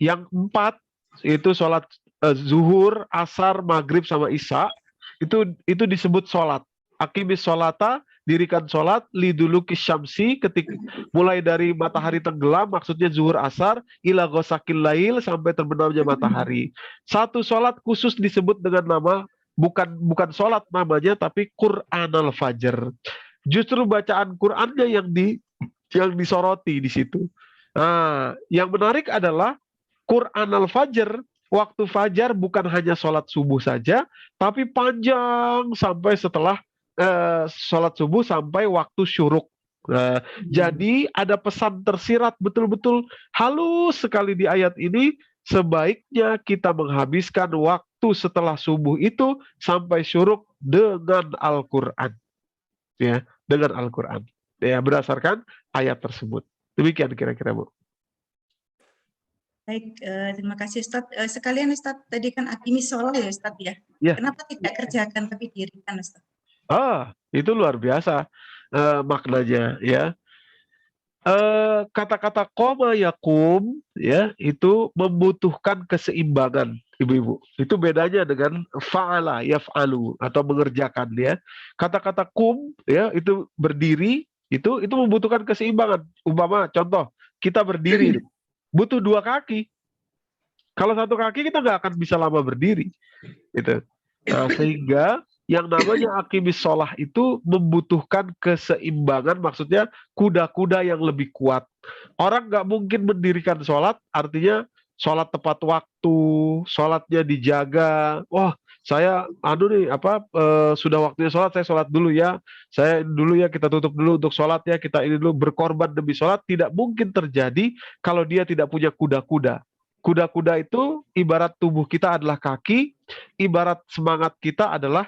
Speaker 1: yang 4 itu sholat zuhur, asar, maghrib sama isya, itu disebut sholat. Aqimis sholata, dirikan sholat liduluki syamsi, ketika mulai dari matahari tenggelam, maksudnya zuhur asar, ila ghasakil lail, sampai terbenamnya matahari. Satu sholat khusus disebut dengan nama, bukan sholat namanya, tapi Quran al-Fajr. Justru bacaan Qurannya yang disoroti di situ. Nah, yang menarik adalah Quran al-Fajr, waktu fajar bukan hanya sholat subuh saja, tapi panjang sampai setelah sholat subuh sampai waktu syuruk. Jadi ada pesan tersirat betul-betul halus sekali di ayat ini, sebaiknya kita menghabiskan waktu setelah subuh itu sampai syuruk dengan Al-Quran. Ya, dengan Al-Quran. Ya, berdasarkan ayat tersebut. Demikian kira-kira, Bu.
Speaker 3: Baik, terima kasih Ustadz. Sekalian Ustadz, tadi kan Aqimis sholat ya Ustadz ya.
Speaker 1: Ya.
Speaker 3: Kenapa tidak kerjakan tapi dirikan Ustadz?
Speaker 1: Itu luar biasa maknanya ya. Kata-kata koma yakum ya itu membutuhkan keseimbangan, ibu-ibu. Itu bedanya dengan fa'ala yaf'alu atau mengerjakan ya. Kata-kata kum ya itu berdiri, itu membutuhkan keseimbangan. Umpama contoh, kita berdiri butuh 2 kaki. Kalau 1 kaki kita nggak akan bisa lama berdiri gitu. Nah, sehingga yang namanya aqimis sholah itu membutuhkan keseimbangan, maksudnya kuda-kuda yang lebih kuat. Orang nggak mungkin mendirikan sholat, artinya sholat tepat waktu, sholatnya dijaga. Wah, saya sudah waktunya sholat, saya sholat dulu ya. Saya dulu ya, kita tutup dulu untuk sholat ya, kita ini dulu berkorban demi sholat. Tidak mungkin terjadi kalau dia tidak punya kuda-kuda. Kuda-kuda itu ibarat tubuh kita adalah kaki, ibarat semangat kita adalah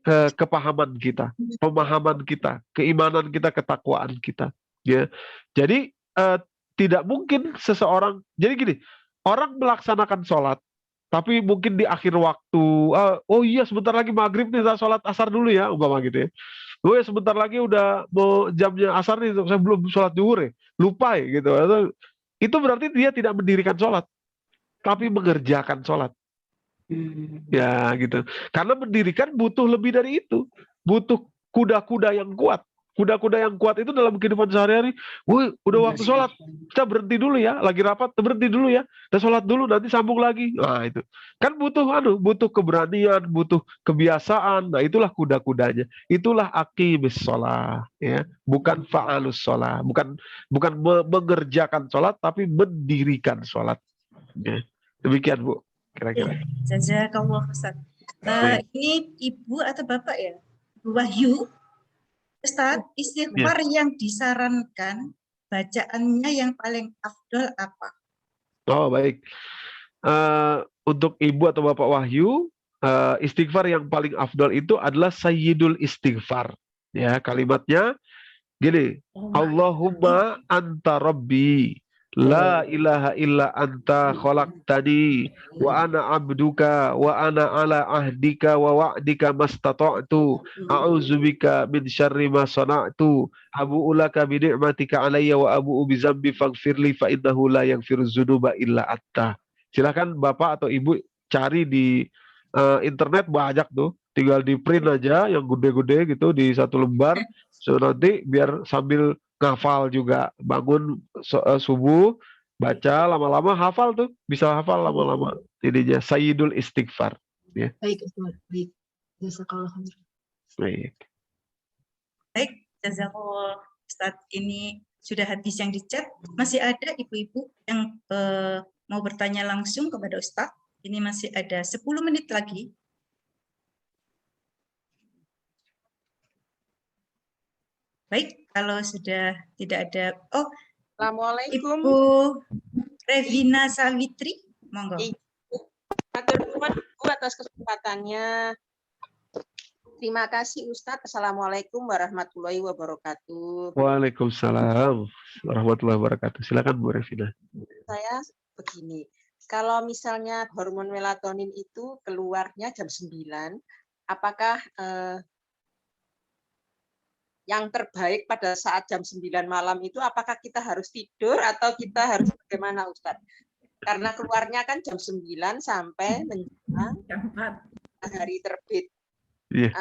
Speaker 1: kepahaman kita, pemahaman kita, keimanan kita, ketakwaan kita. Ya, jadi tidak mungkin seseorang. Jadi gini, orang melaksanakan sholat, tapi mungkin di akhir waktu, oh iya sebentar lagi maghrib nih, saya sholat asar dulu ya, umpama gitu ya. Oh ya sebentar lagi udah mau jamnya asar nih, saya belum sholat zuhur ya, lupa ya gitu. Itu berarti dia tidak mendirikan sholat, tapi mengerjakan sholat. Ya gitu. Karena mendirikan butuh lebih dari itu. Butuh kuda-kuda yang kuat. Kuda-kuda yang kuat itu dalam kehidupan sehari-hari. Wih, udah waktu sholat. Kita berhenti dulu ya. Lagi rapat, berhenti dulu ya. Kita sholat dulu, nanti sambung lagi. Nah itu. Kan butuh keberanian, butuh kebiasaan. Nah itulah kuda-kudanya. Itulah aqimis sholah. Ya. Bukan fa'alus sholah. Bukan mengerjakan sholat, tapi mendirikan sholat. Ya. Demikian, Bu. Kira-kira.
Speaker 3: Jazakallah Ustaz. Ini Ibu atau Bapak ya? Ibu Wahyu. Ustaz, istighfar yang disarankan bacaannya yang paling afdol apa?
Speaker 1: Oh, baik. Untuk Ibu atau Bapak Wahyu, istighfar yang paling afdol itu adalah sayyidul istighfar. Ya, kalimatnya gini, Allahumma anta rabbi la ilaha illa anta khalaqtani wa ana abduka wa ana ala ahdika wa wa'dika mastata'tu a'udzubika min syarri ma sana'tu abu'u laka bi ni'matika alayya wa abu'u bi dzambi faghfirli fa innahu la yaghfiru dzunuba illa anta. Silakan Bapak atau Ibu cari di internet, banyak tuh, tinggal di print aja yang gede-gede gitu di 1 lembar. So nanti biar sambil ngafal juga, bangun subuh, baca lama-lama hafal tuh, bisa hafal lama-lama. Ininya sayyidul istighfar. Ya.
Speaker 8: Baik, baik. Jazakallah.
Speaker 1: Baik.
Speaker 3: Baik, jazakallah Ustaz. Ini sudah habis yang di chat. Masih ada ibu-ibu yang mau bertanya langsung kepada Ustaz. Ini masih ada 10 menit lagi. Baik, kalau sudah tidak ada,
Speaker 9: Assalamualaikum.
Speaker 3: Ibu Revina Savitri, monggo.
Speaker 9: Matur nuwun Bu atas kesempatannya. Terima kasih Ustadz. Assalamualaikum warahmatullahi wabarakatuh.
Speaker 1: Waalaikumsalam warahmatullahi wabarakatuh. Silakan Bu Revina.
Speaker 9: Saya begini, kalau misalnya hormon melatonin itu keluarnya jam 9, apakah yang terbaik pada saat jam 9 malam itu apakah kita harus tidur atau kita harus bagaimana Ustadz? Karena keluarnya kan jam 9 sampai menjelang matahari terbit.
Speaker 1: Yeah.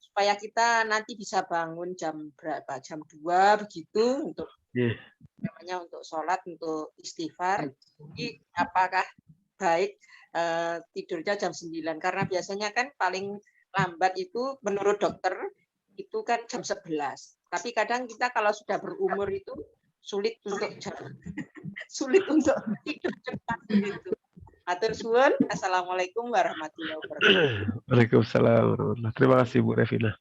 Speaker 9: Supaya kita nanti bisa bangun jam berapa? Jam 2 begitu untuk namanya untuk sholat, untuk istighfar. Jadi apakah baik tidurnya jam 9? Karena biasanya kan paling lambat itu menurut dokter itu kan jam 11. Tapi kadang kita kalau sudah berumur itu sulit untuk sulit untuk tidur cepat gitu. Matur suwun. Assalamualaikum warahmatullahi wabarakatuh.
Speaker 1: Waalaikumsalam warahmatullahi. Terima kasih Bu Revina.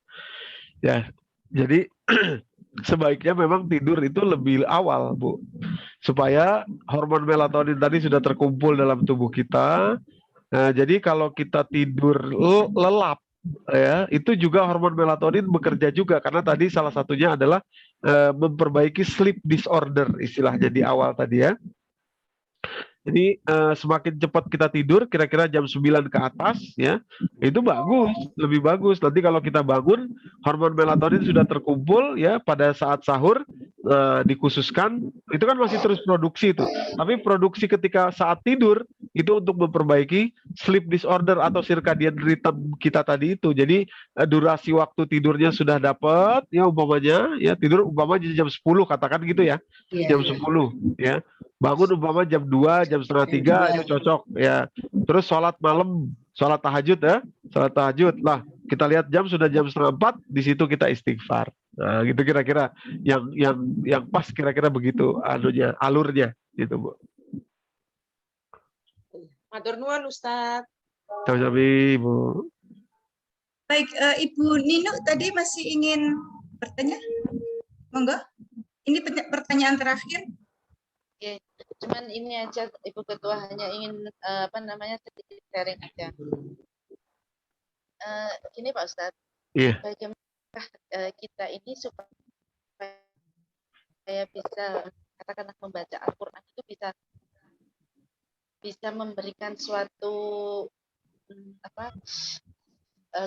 Speaker 1: Ya, jadi sebaiknya memang tidur itu lebih awal, Bu. Supaya hormon melatonin tadi sudah terkumpul dalam tubuh kita. Nah, jadi kalau kita tidur lelap, ya, itu juga hormon melatonin bekerja juga karena tadi salah satunya adalah memperbaiki sleep disorder istilahnya di awal tadi ya. Jadi semakin cepat kita tidur, kira-kira jam 9 ke atas, ya, itu bagus, lebih bagus. Nanti kalau kita bangun, hormon melatonin sudah terkumpul, ya, pada saat sahur dikhususkan, itu kan masih terus produksi itu. Tapi produksi ketika saat tidur itu untuk memperbaiki sleep disorder atau circadian rhythm kita tadi itu. Jadi durasi waktu tidurnya sudah dapat, ya umpamanya, ya tidur umpamanya jam 10 katakan gitu ya, jam 10, ya. Bangun umpama jam 2, jam setengah 3 itu cocok ya. Terus sholat malam, sholat tahajud ya, sholat tahajud lah. Kita lihat jam sudah jam setengah 4, di situ kita istighfar. Nah, gitu kira-kira yang pas kira-kira begitu anunya, alurnya gitu, Bu.
Speaker 9: Matur nuwun Ustaz.
Speaker 1: Sama-sama, Bu.
Speaker 3: Baik, Ibu Nino tadi masih ingin bertanya? Monggo. Ini pertanyaan terakhir.
Speaker 7: Oke, cuman ini aja Ibu Ketua hanya ingin sedikit sharing aja. Gini Pak Ustadz, bagaimana kita ini supaya bisa katakanlah membaca Al-Quran itu bisa memberikan suatu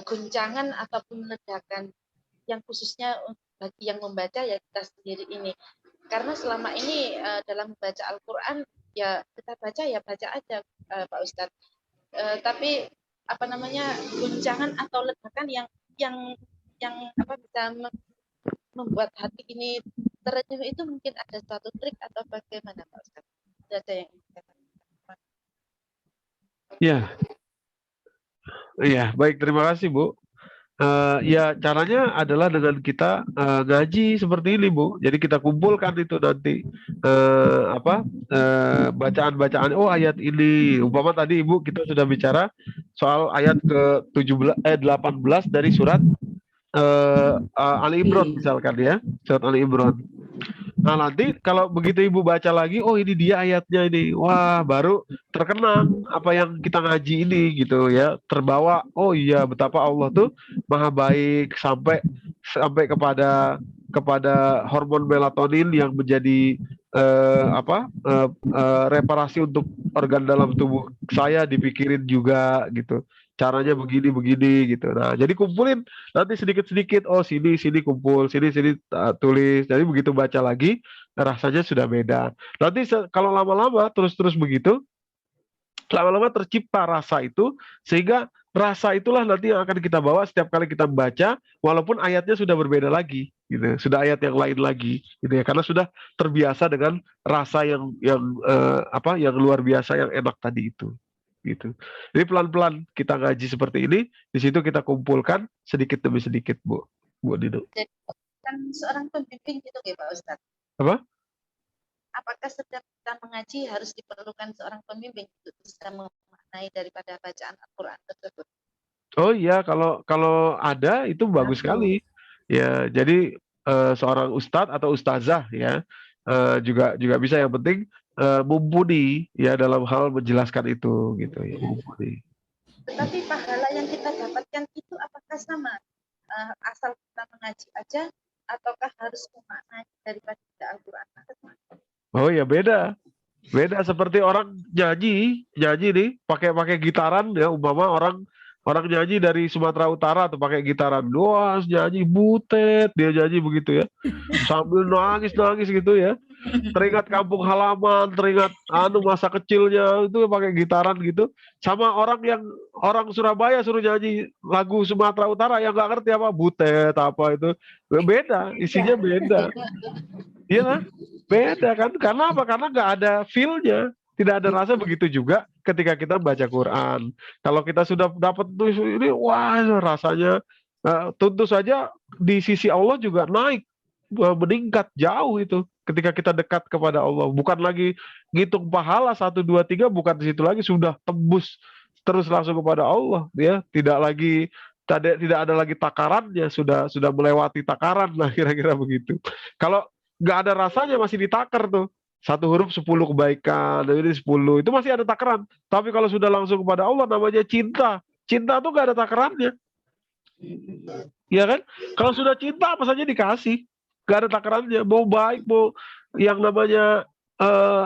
Speaker 7: guncangan ataupun ledakan yang khususnya bagi yang membaca ya kita sendiri ini. Karena selama ini dalam membaca Al-Quran ya kita baca aja Pak Ustadz. Tapi guncangan atau ledakan yang bisa membuat hati ini terenyuh itu mungkin ada suatu trik atau bagaimana Pak Ustadz? Itu aja yang ingin saya tanyakan.
Speaker 1: Ya, baik, terima kasih Bu. Ya caranya adalah dengan kita ngaji seperti ini Bu. Jadi kita kumpulkan itu nanti bacaan-bacaan. Oh ayat ini, umpama tadi Ibu kita sudah bicara soal ayat ke 18 dari surat Ali Imran misalkan ya, surat Ali Imran. Nah nanti kalau begitu Ibu baca lagi, oh ini dia ayatnya ini, wah baru terkenang apa yang kita ngaji ini gitu ya, terbawa, oh iya betapa Allah tuh maha baik sampai kepada hormon melatonin yang menjadi reparasi untuk organ dalam tubuh saya dipikirin juga gitu. Caranya begini gitu. Nah, jadi kumpulin nanti sedikit-sedikit. Oh, sini kumpul, sini tulis. Jadi begitu baca lagi, rasanya sudah beda. Nanti kalau lama-lama terus begitu, lama-lama tercipta rasa itu, sehingga rasa itulah nanti yang akan kita bawa setiap kali kita baca, walaupun ayatnya sudah berbeda lagi, gitu. Sudah ayat yang lain lagi, gitu ya. Karena sudah terbiasa dengan rasa yang luar biasa, yang enak tadi itu. Gitu. Jadi pelan-pelan kita ngaji seperti ini, di situ kita kumpulkan sedikit demi sedikit, Bu Dino.
Speaker 7: Jadi kan seorang pembimbing gitu ya Pak Ustadz.
Speaker 1: Apa?
Speaker 7: Apakah setiap kita mengaji harus diperlukan seorang pembimbing untuk bisa memaknai daripada bacaan Al-Quran tersebut?
Speaker 1: Oh iya, kalau ada itu bagus sekali. Ya, jadi seorang ustadz atau ustazah ya, juga bisa, yang penting mumpuni ya dalam hal menjelaskan itu gitu ya, mumpuni.
Speaker 7: Tetapi pahala yang kita dapatkan itu apakah sama? Asal kita mengaji aja ataukah harus memaknai daripada Al-Quran?
Speaker 1: Oh ya, beda seperti orang nyanyi nih pakai gitaran ya, umpama orang nyanyi dari Sumatera Utara tuh pakai gitaran, wah nyanyi butet, dia nyanyi begitu ya sambil nangis gitu ya, teringat kampung halaman, teringat masa kecilnya, itu pakai gitaran gitu. Sama orang Surabaya suruh nyanyi lagu Sumatera Utara yang nggak ngerti apa butet apa itu, beda, isinya beda. Iya kan? Beda kan? Karena apa? Karena nggak ada feel-nya, tidak ada rasa. Begitu juga ketika kita baca Quran. Kalau kita sudah dapat ini, wah rasanya tentu saja di sisi Allah juga naik, meningkat jauh itu ketika kita dekat kepada Allah. Bukan lagi ngitung pahala 1, 2, 3, bukan di situ lagi, sudah tembus terus langsung kepada Allah ya. Tidak ada lagi takarannya, sudah melewati takaran lah, kira-kira begitu. Kalau nggak ada rasanya masih ditakar tuh, 1 huruf 10 kebaikan, ini 10 itu masih ada takaran. Tapi kalau sudah langsung kepada Allah, namanya cinta tuh nggak ada takarannya, ya kan? Kalau sudah cinta apa saja dikasih, nggak ada takarannya, mau baik mau yang namanya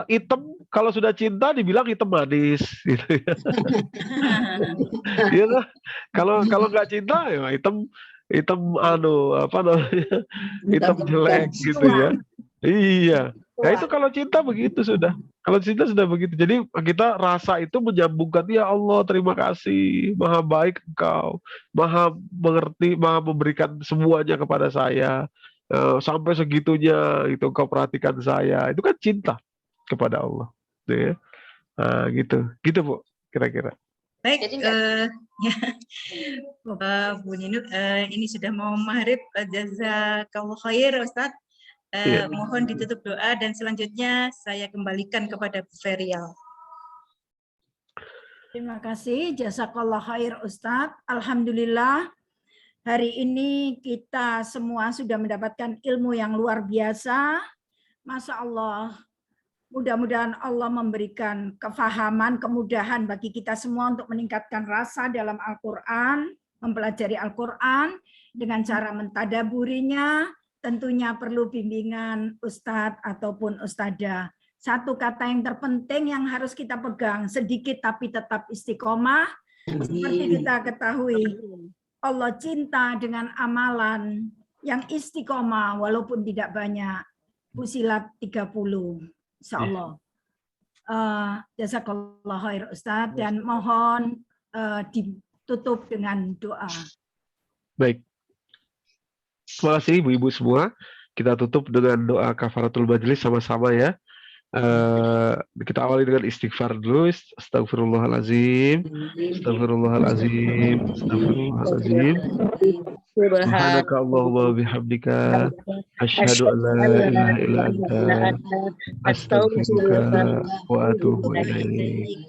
Speaker 1: hitam, kalau sudah cinta dibilang hitam manis gitu ya. Iya kan? Kalau nggak cinta ya hitam apa namanya, hitam jelek gitu ya. Iya. Nah itu kalau cinta begitu sudah. Kalau cinta sudah begitu. Jadi kita rasa itu menyambungkan, ya Allah terima kasih, maha baik Engkau, maha mengerti, maha memberikan semuanya kepada saya. Sampai segitunya itu Engkau perhatikan saya. Itu kan cinta kepada Allah. Ya. Nah, gitu Bu, kira-kira.
Speaker 3: Baik, Bu Ninu, ini sudah mau maghrib. Jazakallahu khair, Ustaz. Mohon ditutup doa dan selanjutnya saya kembalikan kepada Bu Ferial.
Speaker 2: Terima kasih, jazakallahu khair Ustadz. Alhamdulillah, hari ini kita semua sudah mendapatkan ilmu yang luar biasa. Masya Allah, mudah-mudahan Allah memberikan kefahaman, kemudahan bagi kita semua untuk meningkatkan rasa dalam Al-Quran, mempelajari Al-Quran dengan cara mentadaburinya. Tentunya perlu bimbingan Ustadz ataupun Ustadzah. Satu kata yang terpenting yang harus kita pegang, sedikit tapi tetap istiqomah. Seperti kita ketahui, Allah cinta dengan amalan yang istiqomah walaupun tidak banyak. Fusilat 30, insya Allah. Jazakallah khair Ustadz, dan mohon ditutup dengan doa.
Speaker 1: Baik. Terima kasih ibu-ibu semua. Kita tutup dengan doa kafaratul majlis sama-sama ya. Kita awali dengan istighfar dulu. Astagfirullahalazim. Astagfirullahalazim. Astagfirullahalazim. Subhanaka Allahumma bihamdika asyhadu an la ilaha illa anta astaghfiruka wa atubu ilaik.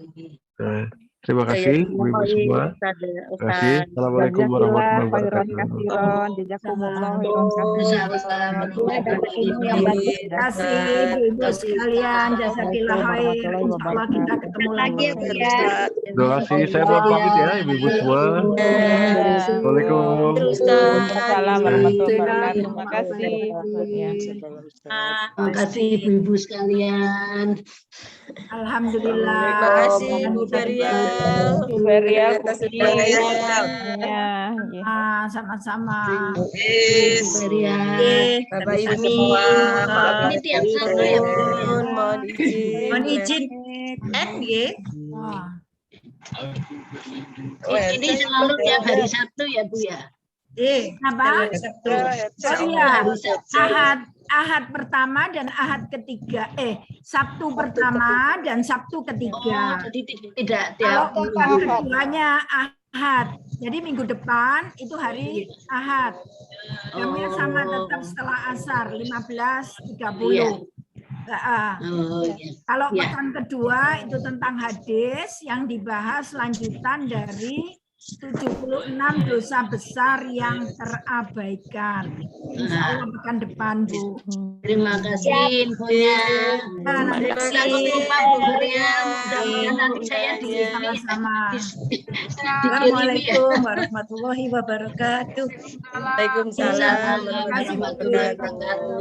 Speaker 1: Terima kasih ibu-ibu semua. Terima kasih. Assalamualaikum warahmatullahi wabarakatuh.
Speaker 2: Terima kasih ibu sekalian, jazakillah khair. Insyaallah kita ketemu lagi ya.
Speaker 1: Terima kasih. Saya mohon pamit ya ibu-ibu semua. Assalamualaikum.
Speaker 10: Assalamualaikum warahmatullahi wabarakatuh. Terima kasih.
Speaker 8: Terima kasih ibu-ibu sekalian.
Speaker 2: Alhamdulillah.
Speaker 9: Terima kasih Bu Ferial.
Speaker 10: Bu Ferial,
Speaker 2: sama-sama.
Speaker 3: Bapak Ibu,
Speaker 8: ini tiap Sabtu ya Bu.
Speaker 3: Mohon izin.
Speaker 8: Ini selalu tiap hari Sabtu ya Bu ya.
Speaker 2: Apa? Oh iya, Ahad pertama dan Ahad ketiga. Sabtu pertama dan Sabtu ketiga.
Speaker 8: Jadi tidak
Speaker 2: Kalau
Speaker 8: tiap
Speaker 2: keduanya Ahad. Jadi minggu depan itu hari Ahad. Jamnya sama tetap setelah asar 15.30. Kalau pekan kedua itu tentang hadis yang dibahas lanjutan dari 76 dosa besar yang terabaikan. Insya Allah pekan depan, Bu.
Speaker 8: Terima kasih infonya. Terima kasih Pak Bu Maryam. Mudah-mudahan nanti saya di
Speaker 2: Sama-sama.
Speaker 8: Assalamualaikum
Speaker 3: warahmatullahi wabarakatuh.
Speaker 10: Waalaikumsalam warahmatullahi wabarakatuh.